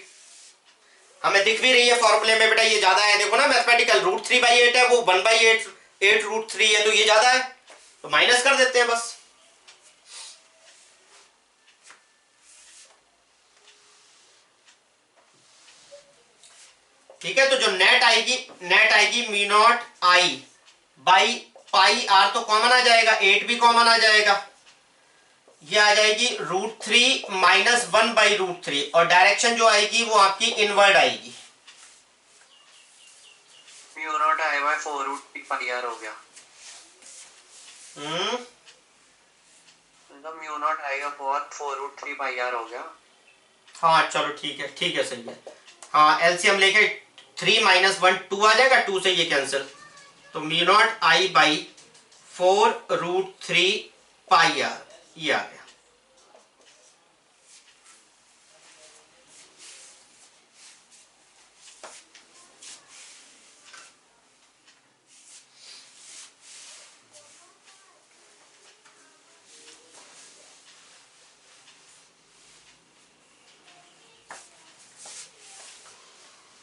हमें दिख भी रही है फॉर्मूले में बेटा, ये ज्यादा है, देखो ना मैथमेटिकल, √3/8 है, वो 1/8 8√3 है, तो ये ज्यादा है, तो माइनस कर देते हैं बस। ठीक है, तो जो नेट आएगी μ0 I बाई पाई r, तो कॉमन आ जाएगा, 8 भी कॉमन आ जाएगा, ये आ जाएगी √3 माइनस 1/√3, और डायरेक्शन जो आएगी वो आपकी इनवर्ड आएगी। μ0 I बाय 4√3πr हो गया। μ0 I अपॉन 4√3πr हो गया। हाँ चलो ठीक है सही है। हाँ, एलसीएम लेके 3 माइनस 1 2 आ जाएगा, 2 से ये कैंसिल, तो μ0 I बाई 4√3πr ये आ गया।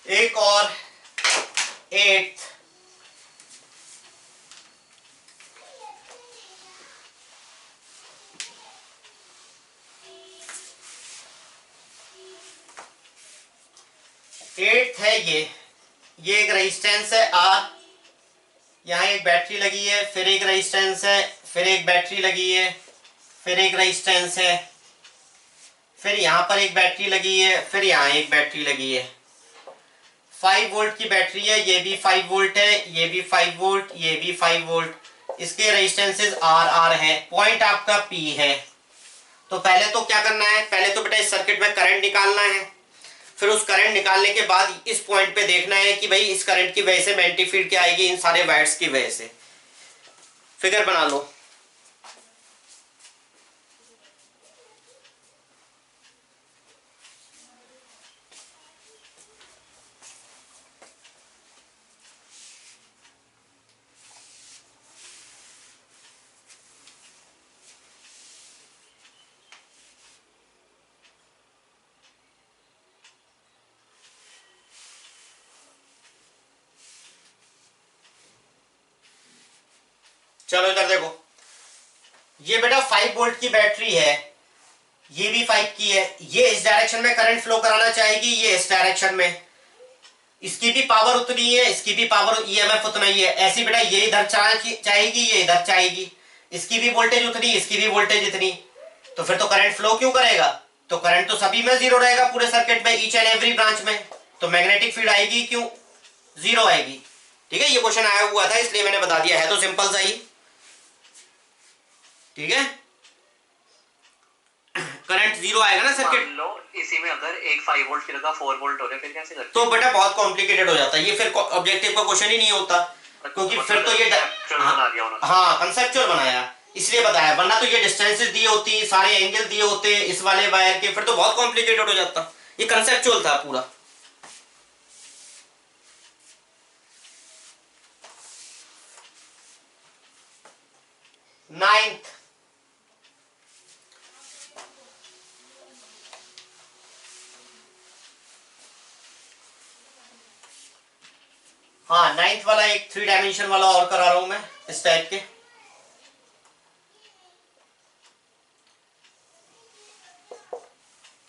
एक और 8th, है ये एक रेजिस्टेंस है R, यहाँ एक बैटरी लगी है, फिर एक रेजिस्टेंस है, फिर एक बैटरी लगी है, फिर एक रेजिस्टेंस है, फिर यहाँ पर एक बैटरी लगी है, फिर यहाँ एक बैटरी लगी है, 5 वोल्ट की बैटरी है, ये भी 5 वोल्ट है, ये भी 5 वोल्ट, ये भी 5 वोल्ट, इसके रेजिस्टेंसेस R है, पॉइंट आपका P है। तो पहले तो क्या करना है, पहले तो बेटा इस सर्किट में करंट निकालना है, फिर उस करंट निकालने के बाद इस पॉइंट पे देखना है कि भाई इस करंट की वजह से मैग्नेटिक फील्ड क्या आएगी, इन सारे वायर्स की वजह से। फिगर बना लो। चलो इधर देखो, ये बेटा 5 वोल्ट की बैटरी है, ये भी 5 की है, ये इस डायरेक्शन में करंट फ्लो कराना चाहेगी, ये इस डायरेक्शन में, इसकी भी पावर उतनी है, इसकी भी पावर ईएमएफ उतना ही है, ऐसी बेटा ये इधर चाहेगी, ये इधर चाहेगी, इसकी भी वोल्टेज उतनी, इसकी भी वोल्टेज इतनी, तो फिर तो करंट फ्लो क्यों करेगा, तो करंट तो सभी में जीरो रहेगा, पूरे सर्किट में, ईच एंड एवरी ब्रांच में, तो मैग्नेटिक फील्ड आएगी क्यों, जीरो आएगी। ठीक है, ये क्वेश्चन आया हुआ था इसलिए मैंने बता दिया, है तो सिंपल सा ही। ठीक है, करंट जीरो आएगा ना सर्किट। लो इसी में अगर एक 5 वोल्ट की जगह 4 वोल्ट हो रहे फिर कैसे करते? तो बेटा बहुत कॉम्प्लिकेटेड हो जाता है ये, फिर ऑब्जेक्टिव का क्वेश्चन ही नहीं होता, क्योंकि फिर तो ये हाँ कंसेप्चुअल बनाया इसलिए बताया, वरना तो ये डिस्टेंसेस दिए होती, सारे एंगल दिए होते इस वाले वायर के, फिर तो बहुत कॉम्प्लिकेटेड हो जाता, ये कंसेप्चुअल था पूरा। 9th। हाँ 9th वाला एक 3 डायमेंशन वाला और करा रहा हूं मैं इस टाइप के।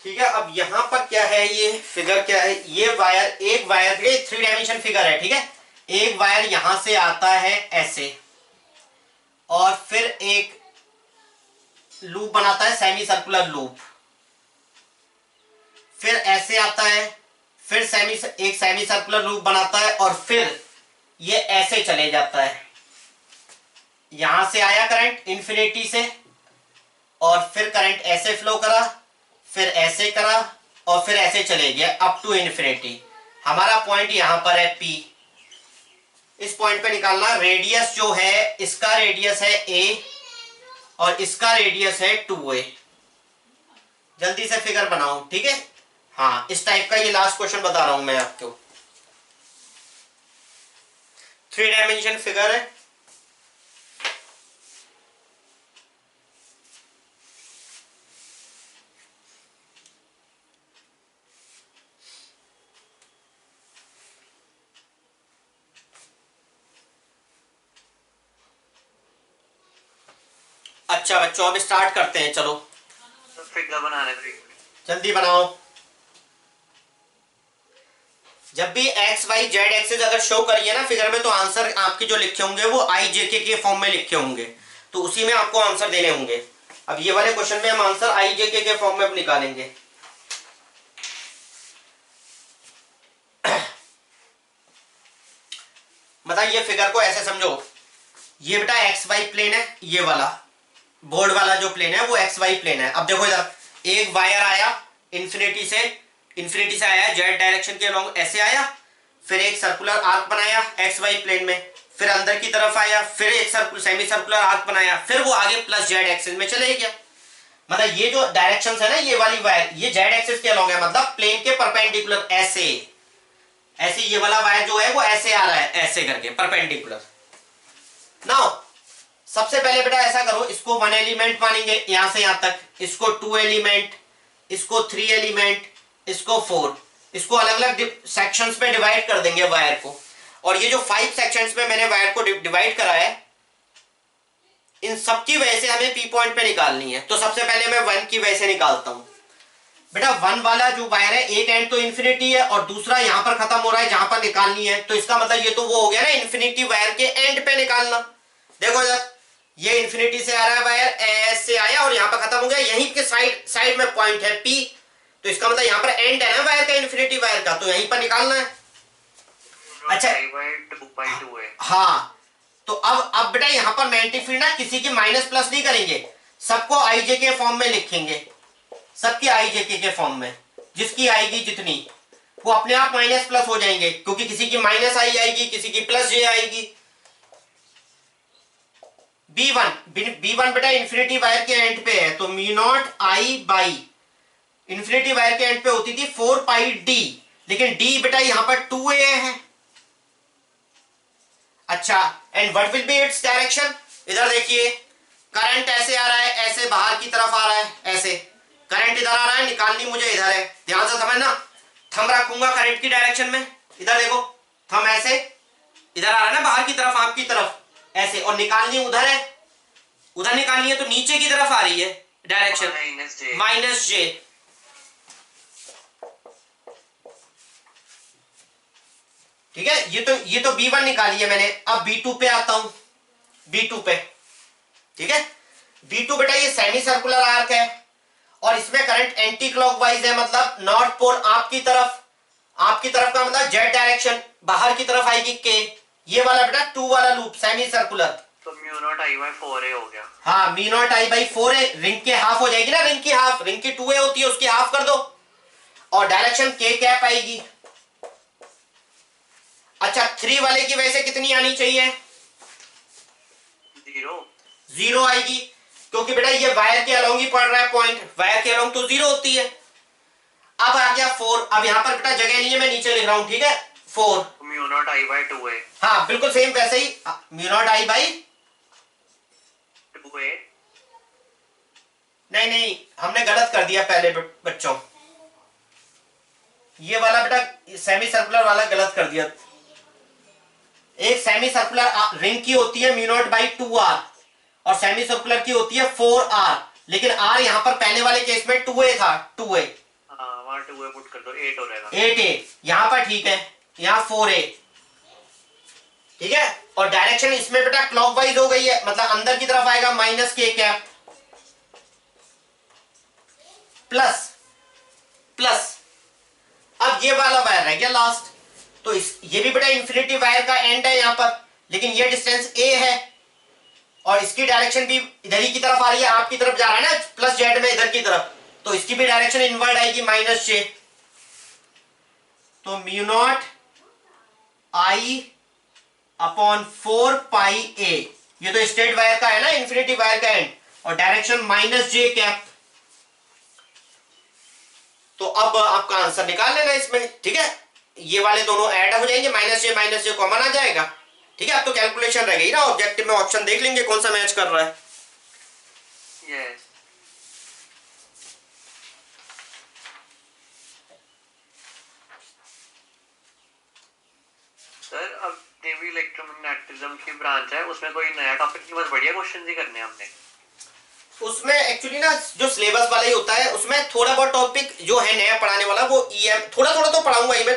ठीक है, अब यहां पर क्या है, ये फिगर क्या है, ये वायर, एक वायर 3 डायमेंशन फिगर है। ठीक है, एक वायर यहां से आता है ऐसे, और फिर एक लूप बनाता है, सेमी सर्कुलर लूप, फिर ऐसे आता है, फिर एक सेमी सर्कुलर लूप बनाता है, और फिर ये ऐसे चले जाता है। यहां से आया करंट इन्फिनिटी से, और फिर करंट ऐसे फ्लो करा, फिर ऐसे करा, और फिर ऐसे चले गया अप टू इन्फिनिटी। हमारा पॉइंट यहां पर है P। इस पॉइंट पे निकालना रेडियस जो है, इसका रेडियस है A और इसका रेडियस है 2A। जल्दी से फिगर बनाओ। ठीक है, हाँ इस टाइप का ये लास्ट क्वेश्चन बता रहा हूं मैं आपको। 3 डायमेंशन फिगर है। अच्छा बच्चों, अब स्टार्ट करते हैं, चलो फिगर बनाने दो, जल्दी बनाओ। जब भी एक्स वाई जेड एक्सेस अगर शो करिए ना फिगर में, तो आंसर आपके जो लिखे होंगे वो आई जे के फॉर्म में लिखे होंगे, तो उसी में आपको आंसर देने होंगे। अब ये वाले क्वेश्चन में हम आंसर आई जे के फॉर्म में निकालेंगे। मतलब ये फिगर को ऐसे समझो, ये बेटा एक्स वाई प्लेन है, ये वाला बोर्ड वाला जो प्लेन है वो एक्स वाई प्लेन है। अब देखो इधर एक वायर आया इन्फिनिटी से आया जेड डायरेक्शन के अलोंग, ऐसे आया, फिर एक सर्कुलर आर्क बनाया एक्स वाई प्लेन में, फिर अंदर की तरफ आया, फिर एक सेमी सर्कुलर आर्क बनाया, फिर वो आगे प्लस जेड एक्सिस में चले गया। मतलब ये जो डायरेक्शन है ना, ये वाली वायर ये जेड एक्सिस के अलोंग है, मतलब प्लेन के परपेंडिकुलर ऐसे ये वाला वायर जो है वो ऐसे आ रहा है, ऐसे करके परपेंडिकुलर। नाउ सबसे पहले बेटा ऐसा करो, इसको 1 एलिमेंट मानेंगे यहां से यहां तक, इसको 2 एलिमेंट, इसको 3 एलिमेंट, इसको 4, इसको अलग अलग सेक्शंस में डिवाइड कर देंगे वायर को। और ये जो 5 सेक्शंस में मैंने वायर को डिवाइड करा है, इन सब की वजह से हमें पी पॉइंट पे निकालनी है। तो सबसे पहले मैं 1 की वजह से निकालता हूं। बेटा 1 वाला जो वायर है, एक एंड तो इन्फिनिटी है और दूसरा यहां पर खत्म हो रहा है जहां पर निकालनी है, तो इसका मतलब ये तो वो हो गया ना, इन्फिनिटी वायर के एंड पे निकालना। देखो इधर ये इन्फिनिटी से आ रहा है वायर, ऐसे आया और यहाँ पर खत्म हो गया, यहीं के साइड में पॉइंट है P, तो इसका मतलब यहाँ पर एंड है ना वायर का, इन्फिनिटी वायर का, तो यहीं पर निकालना है। अच्छा हाँ, तो अब बेटा यहाँ पर मैग्नेटिक फील्ड ना किसी की माइनस प्लस नहीं करेंगे, सबको आई जे के फॉर्म में लिखेंगे, सबकी आई जे के फॉर्म में, जिसकी आएगी जितनी वो अपने आप माइनस प्लस हो जाएंगे, क्योंकि किसी की माइनस आई आएगी, किसी की प्लस जे आएगी। B1 बेटा इन्फिनिटी वायर के एंड पे है, तो mu naught I by infinity wire के एंड पे होती थी 4 पाई d, लेकिन d बेटा यहां पर 2a है। अच्छा, and what will be its direction? इधर देखिए करंट ऐसे आ रहा है, ऐसे बाहर की तरफ आ रहा है, ऐसे करंट इधर आ रहा है, निकालनी मुझे इधर है। ध्यान से समझना, थंब रखूंगा करंट की डायरेक्शन में, इधर देखो थंब ऐसे इधर आ रहा है ना बाहर की तरफ, आपकी तरफ ऐसे, और निकालनी उधर है, उधर निकालनी है तो नीचे की तरफ आ रही है डायरेक्शन माइनस जे। ठीक है, ये तो B1 निकाली है मैंने। अब B2 पे आता हूं, B2 पे। ठीक है, B2 बेटा ये सेमी सर्कुलर आर्क है और इसमें करंट एंटी क्लॉकवाइज है, मतलब नॉर्थ पोल आपकी तरफ का मतलब जेड डायरेक्शन, बाहर की तरफ आएगी K। ये वाला बेटा 2 वाला लूप सेमी सर्कुलर, तो mu naught I by 4a हो गया। हाँ mu naught I by 4a, ring के हाफ हो जाएगी ना, रिंग की हाफ, रिंग की 2a होती है, उसकी हाफ कर दो और डायरेक्शन K कैप आएगी। अच्छा 3 वाले की वजह से कितनी आनी चाहिए? 0 आएगी, क्योंकि बेटा ये वायर के अलोंग ही पड़ रहा है पॉइंट, वायर के अलोंग तो 0 होती है। अब आ गया 4, अब यहां पर बेटा जगह नहीं है, मैं नीचे लिख रहा हूं। ठीक है 4 mu naught I by 2a, हाँ बिल्कुल सेम वैसे ही mu not I by 2a नहीं नहीं, हमने गलत कर दिया पहले बच्चों, ये वाला बेटा सेमी सर्कुलर वाला गलत कर दिया। एक सेमी सर्कुलर रिंग की होती है म्यू नॉट बाई 2r और सेमी सर्कुलर की होती है 4r, लेकिन r यहाँ पर पहले वाले केस में 2a था, 2a। हाँ वहाँ 2a पुट कर दो, 8 हो जाएगा। 8a यहाँ पर ठीक है, यहाँ 4a, ठीक है। और डायरेक्शन इसमें बेटा क्लॉकवाइज हो गई है, मतलब अंदर की तरफ आएगा माइनस के कैप प्लस प्लस। अब ये वाला वायर रह गया लास्ट, तो ये भी बेटा इंफिनिटी वायर का एंड है यहाँ पर, लेकिन ये डिस्टेंस a है और इसकी डायरेक्शन भी इधर ही की तरफ आ रही है, आपकी तरफ जा रहा है ना प्लस जेड में इधर की तरफ, तो इसकी भी डायरेक्शन इनवर्ड आएगी -j। तो mu not I upon 4πa, ये तो स्ट्रेट वायर का है ना, इंफिनिटी वायर का एंड, और डायरेक्शन -j कैप। तो अब आपका आंसर निकाल लेना इसमें, ठीक है। ये वाले दोनों ऐड हो जाएंगे, -j कॉमन आ जाएगा, ठीक है। अब तो कैलकुलेशन रह गई ना, ऑब्जेक्टिव में ऑप्शन देख लेंगे कौन सा मैच कर रहा है। यस सर, अब देवी इलेक्ट्रोमैग्नेटिज्म की ब्रांच है, उसमें कोई नया टॉपिक नहीं, बस बढ़िया क्वेश्चन ही करने हैं हमने। उसमें एक्चुअली ना जो सिलेबस वाला ही होता है, उसमें थोड़ा बहुत टॉपिक जो है नया पढ़ाने वाला वो थोड़ा थोड़ा तो पढ़ाऊंगा ही मैं,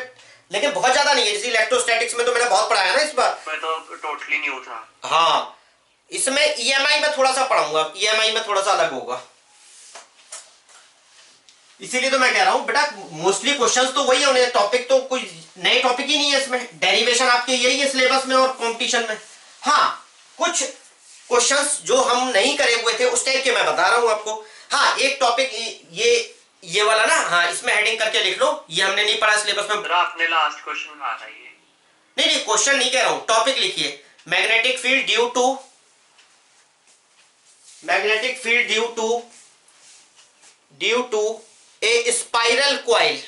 लेकिन बहुत ज्यादा नहीं है। जैसे इलेक्ट्रोस्टैटिक्स में तो मैंने बहुत पढ़ाया ना इस बार, मैं तो टोटली न्यू था। हाँ, इसमें EMI में थोड़ा सा पढ़ाऊंगा, EMI में थोड़ा सा अलग होगा, इसीलिए तो मैं कह रहा हूँ बेटा मोस्टली क्वेश्चंस तो वही होने, टॉपिक तो कोई नए टॉपिक ही नहीं है इसमें, डेरिवेशन आपके यही है सिलेबस में और कंपटीशन में। हाँ, कुछ क्वेश्चंस जो हम नहीं करे हुए थे उस टाइप के मैं बता रहा हूँ आपको। हाँ, एक टॉपिक ये वाला ना, हाँ इसमें हेडिंग करके लिख लो, ये हमने नहीं पढ़ा सिलेबस में। आपने लास्ट क्वेश्चन में आता है ये। नहीं क्वेश्चन नहीं कह रहा हूँ, टॉपिक लिखिए, magnetic field due to a spiral coil,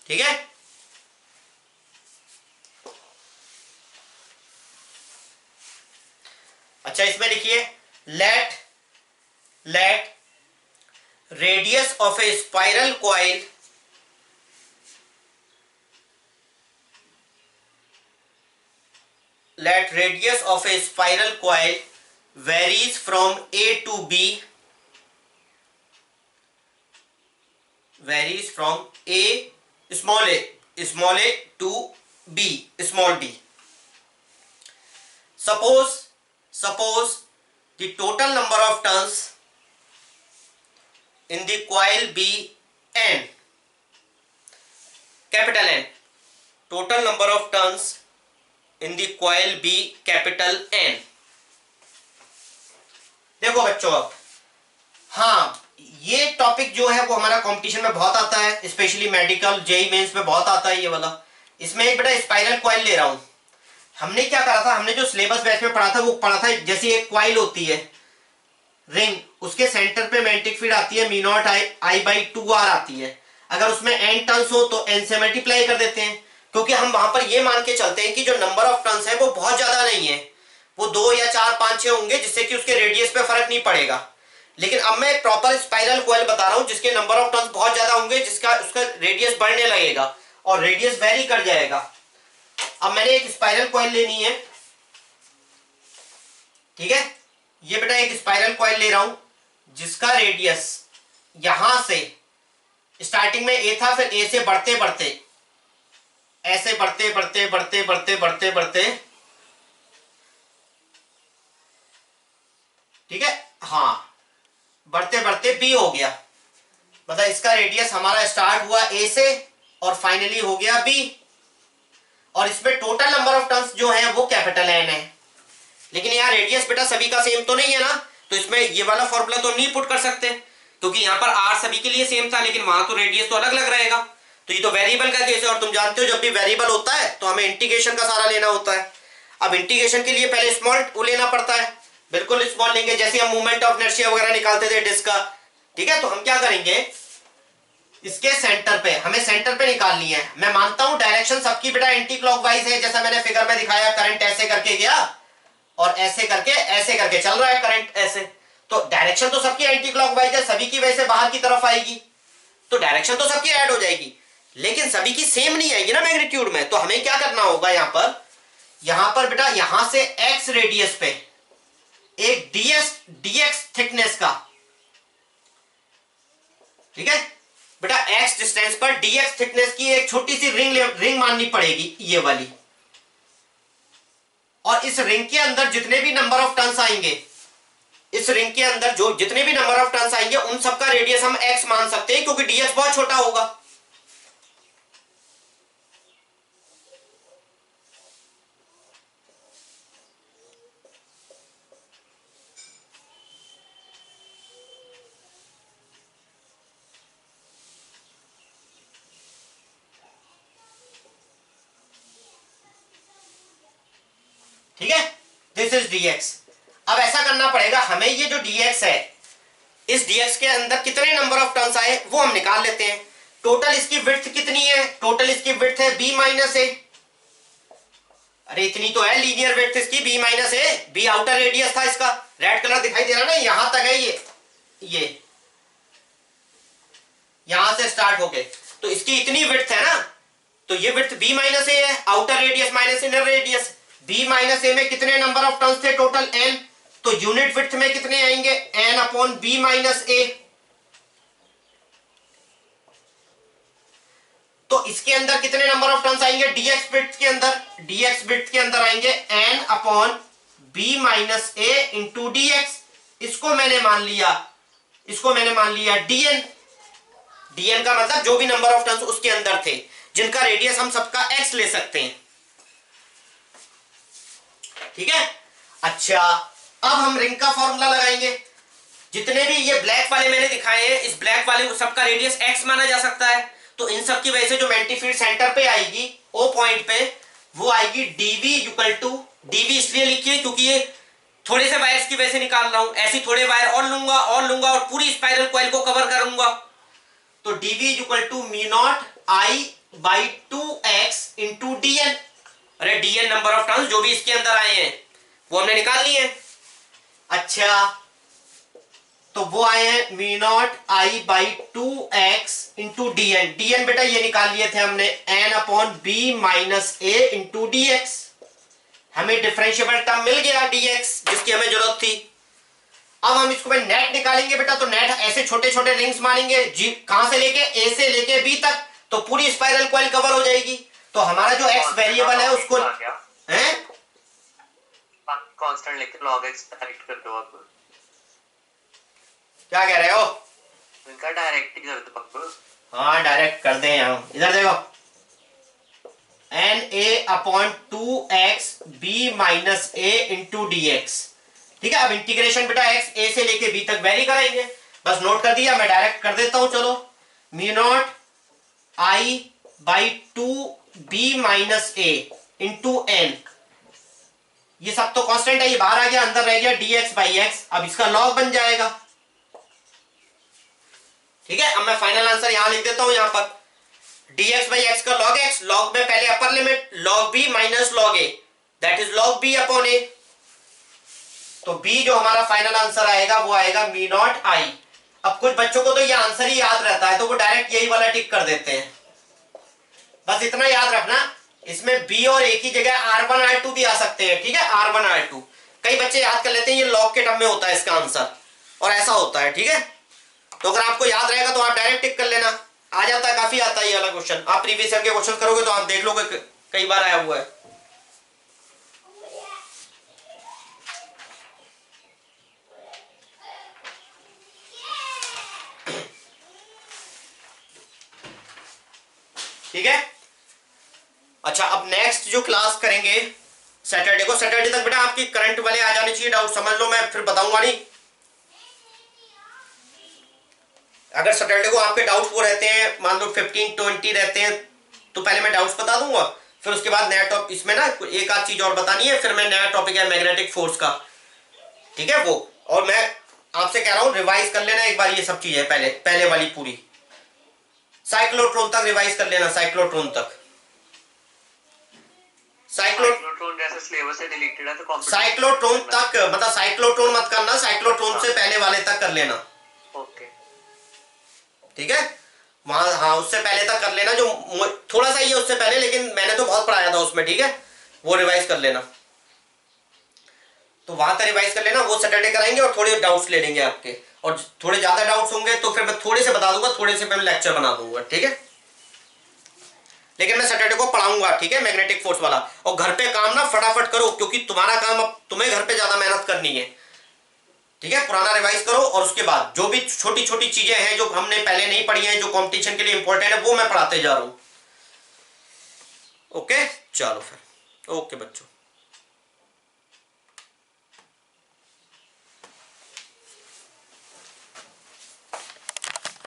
ठीक है। अच्छा, इसमें लिखिए let radius of a spiral coil varies from A to B, small a to B, small d. Suppose the total number of turns in the coil be n, capital N. Total number of turns in the coil be capital N. देखो बच्चों, अब हाँ, ये topic जो है वो हमारा competition में बहुत आता है, स्पेशली मेडिकल जेई मेंस में बहुत आता है ये वाला। इसमें एक बेटा स्पाइरल कॉइल ले रहा हूं। हमने क्या करा था, हमने जो सिलेबस बैच में पढ़ा था वो पढ़ा था, जैसे एक कॉइल होती है रिंग, उसके सेंटर पे मैग्नेटिक फील्ड आती है, mu not I by 2r आती है। अगर उसमें n टर्न्स हो तो n से मल्टीप्लाई कर देते हैं, क्योंकि हम वहां पर ये मान के चलते हैं कि जो नंबर ऑफ टर्न्स है वो बहुत ज्यादा नहीं है, वो 2 या 4 5 6 होंगे, जिससे कि उसके रेडियस पे फर्क नहीं पड़ेगा। लेकिन अब मैं प्रॉपर स्पाइरल कॉइल बता रहा हूं जिसके नंबर ऑफ टर्न्स बहुत ज्यादा होंगे, उसका रेडियस बढ़ने लगेगा और रेडियस वेरी कर जाएगा। अब मैंने एक स्पाइरल कॉइल लेनी है, ठीक है। ये बेटा एक स्पाइरल कॉइल ले रहा हूं जिसका रेडियस यहां से स्टार्टिंग में a था, फिर a से बढ़ते बढ़ते ऐसे बढ़ते बढ़ते बढ़ते बढ़ते बढ़ते बढ़ते, ठीक है, हाँ, बढ़ते बढ़ते b हो गया। मतलब इसका रेडियस हमारा स्टार्ट हुआ a से और फाइनली हो गया b, और इसमें टोटल नंबर ऑफ टर्न्स जो है वो कैपिटल N है। लेकिन यहाँ रेडियस बेटा सभी का सेम तो नहीं है ना, तो इसमें ये वाला फॉर्मूला तो नहीं पुट कर सकते, क्योंकि यहाँ पर r सभी के लिए सेम था, लेकिन वहां तो रेडियस तो अलग अलग रहेगा। तो ये तो वेरिएबल का केस है, और तुम जानते हो जब भी वेरिएबल होता है तो हमें इंटीग्रेशन का सारा लेना होता है। अब इंटीग्रेशन के लिए पहले स्मॉल लेना पड़ता है, बिल्कुल स्मॉल लेंगे, जैसे हम मूवमेंट ऑफ इनर्शिया वगैरह निकालते थे डिस्क का, ठीक है। तो हम क्या करेंगे, इसके सेंटर पे, हमें सेंटर पे निकालनी है। मैं मानता हूं डायरेक्शन सबकी बेटा एंटी क्लॉकवाइज है, जैसा मैंने फिगर में दिखाया, करंट ऐसे करके गया और ऐसे करके चल रहा है करंट ऐसे, तो डायरेक्शन तो सबकी एंटी क्लॉकवाइज है, सभी की वजह से बाहर की तरफ आएगी, तो डायरेक्शन तो सबकी ऐड हो जाएगी, लेकिन सभी की सेम नहीं आएगी ना मैग्नीट्यूड में। तो हमें क्या करना होगा, यहां पर बेटा यहां से x रेडियस पे एक dx थिकनेस का, ठीक है बेटा, x डिस्टेंस पर dx थिकनेस की एक छोटी सी रिंग माननी पड़ेगी, ये वाली। और इस रिंग के अंदर जितने भी नंबर ऑफ टर्न्स आएंगे, इस रिंग के अंदर जो जितने भी नंबर ऑफ टर्न्स आएंगे उन सबका रेडियस हम x मान सकते हैं, क्योंकि dx बहुत छोटा होगा। ठीक है, दिस इज dx। अब ऐसा करना पड़ेगा हमें, ये जो dx है, इस dx के अंदर कितने नंबर ऑफ टर्न्स आए वो हम निकाल लेते हैं। टोटल इसकी विड्थ कितनी है, टोटल इसकी विड्थ है b माइनस ए। अरे इतनी तो है लीनियर विड्थ इसकी, b माइनस ए, b आउटर रेडियस था इसका, रेड कलर दिखाई दे रहा ना, यहां तक है ये यहां से स्टार्ट होके, तो इसकी इतनी विड्थ है ना, तो ये विड्थ b माइनस ए है, outer radius minus inner radius. b minus a में कितने नंबर ऑफ टर्न्स थे टोटल, n, तो यूनिट विड्थ में कितने आएंगे, n upon b minus a. तो इसके अंदर कितने नंबर ऑफ टर्न्स आएंगे, dx विड्थ के अंदर आएंगे n upon b minus a into dx। इसको मैंने मान लिया dn। dn का मतलब जो भी नंबर ऑफ टर्न्स उसके अंदर थे, जिनका रेडियस हम सबका x ले सकते हैं, ठीक है। अच्छा, अब हम रिंग का फॉर्मूला लगाएंगे। जितने भी ये ब्लैक वाले मैंने दिखाए हैं, इस ब्लैक वाले सबका रेडियस x माना जा सकता है, तो इन सब की वजह से जो मैग्नेटिक फील्ड सेंटर पे आएगी, ओ पॉइंट पे, वो आएगी dv इक्वल टू, dv इसलिए लिखिए क्योंकि ये थोड़े से वायर्स की वजह से निकाल रहा हूं, ऐसी थोड़े वायर और लूंगा और पूरी स्पाइरल कॉइल को कवर करूंगा, तो dv equal to mu not I by 2x into dn। अरे dn नंबर ऑफ टर्न्स जो भी इसके अंदर आए हैं वो हमने निकाल लिए हैं। अच्छा, तो वो आए हैं mu not I by 2x into dn। dn बेटा ये निकाल लिए थे हमने, n upon b minus a into dx। हमें डिफरेंशिएबल टर्म मिल गया dx, जिसकी हमें जरूरत थी। अब हम इसको नेट निकालेंगे बेटा, तो नेट ऐसे छोटे छोटे रिंग्स मानेंगे, कहां से लेके a से लेके b तक, तो पूरी स्पाइरल कॉइल कवर हो जाएगी। तो हमारा जो x वेरिएबल है उसको हैं कांस्टेंट लेके log x डायरेक्ट कर दो आप। क्या कह रहे हो? इनका डायरेक्ट ही कर दो आप। हाँ डायरेक्ट कर दें हम, इधर देखो, n a upon 2x b minus a into dx। ठीक है, अब इंटीग्रेशन बेटा x a से लेके b तक वेरी कराएंगे, बस नोट कर दिया, मैं डायरेक्ट कर देता हूं। चलो, mu not I by 2b minus a into n, ये सब तो कांस्टेंट है, ये बाहर आ गया, अंदर रह गया dx बाई x। अब इसका लॉग बन जाएगा, ठीक है। अब मैं फाइनल आंसर यहां लिख देता हूं, यहां पर dx बाई x का log x, log में पहले upper limit log b minus log a, that is log b upon a। तो b जो हमारा फाइनल आंसर आएगा वो आएगा म्यू नॉट I। अब कुछ बच्चों को तो ये आंसर ही याद रहता है, तो वो डायरेक्ट यही वाला टिक कर देते हैं। बस इतना याद रखना, इसमें b और a की जगह r1 r2 भी आ सकते हैं, ठीक है, r1 r2। कई बच्चे याद कर लेते हैं ये लॉग के टर्म में होता है इसका आंसर, और ऐसा होता है, ठीक है। तो अगर आपको याद रहेगा तो आप डायरेक्ट टिक कर लेना, आ जाता है, काफी आता है ये वाला क्वेश्चन। आप प्रीवियस ईयर के क्वेश्चन करोगे तो आप देख लोगे कई बार आया हुआ है। ठीक है। अच्छा, अब नेक्स्ट जो क्लास करेंगे सैटरडे को, सैटरडे तक बेटा आपकी करंट वाले आ जाने चाहिए, डाउट समझ लो, मैं फिर बताऊंगा नहीं। अगर सैटरडे को आपके डाउट्स वो रहते हैं, मान लो 15-20 रहते हैं, तो पहले मैं डाउट्स बता दूंगा, फिर उसके बाद नया टॉपिक, इसमें ना एक आध चीज और बतानी है, फिर मैं नया टॉपिक है मैग्नेटिक फोर्स का, ठीक है वो। और मैं आपसे कह रहा हूं रिवाइज कर लेना एक बार ये सब चीजें, पहले वाली पूरी, साइक्लोट्रॉन तक रिवाइज कर लेना, साइक्लोट्रॉन तक। साइक्लोट्रॉन जैसे सिलेबस से डिलीटेड है तो कंप्यूटर साइक्लोट्रॉन तक, मतलब साइक्लोट्रॉन मत करना, साइक्लोट्रॉन से पहले वाले तक कर लेना। ओके ठीक है, वहां हाँ उससे पहले तक कर लेना, जो थोड़ा सा ही है उससे पहले, लेकिन मैंने तो बहुत पढ़ाया था उसमें। ठीक है, वो रिवाइज कर लेना, तो वहां तक रिवाइज कर लेना। वो सैटरडे कराएंगे और थोड़े डाउट्स ले लेंगे आपके, और थोड़े ज्यादा डाउट्स होंगे तो फिर मैं थोड़े से बता दूंगा, थोड़े से मैं लेक्चर बना दूंगा। ठीक है, लेकिन मैं सैटरडे को पढ़ाऊंगा। ठीक है, मैग्नेटिक फोर्स वाला। और घर पे काम ना फटाफट करो, क्योंकि तुम्हारा काम अब तुम्हें घर पे ज्यादा मेहनत करनी है। ठीक है, पुराना रिवाइज करो, और उसके बाद जो भी छोटी छोटी चीजें हैं जो हमने पहले नहीं पढ़ी हैं, जो कंपटीशन के लिए इंपॉर्टेंट है, वो मैं पढ़ाते जा रहा हूं। ओके, चलो फिर, ओके बच्चों।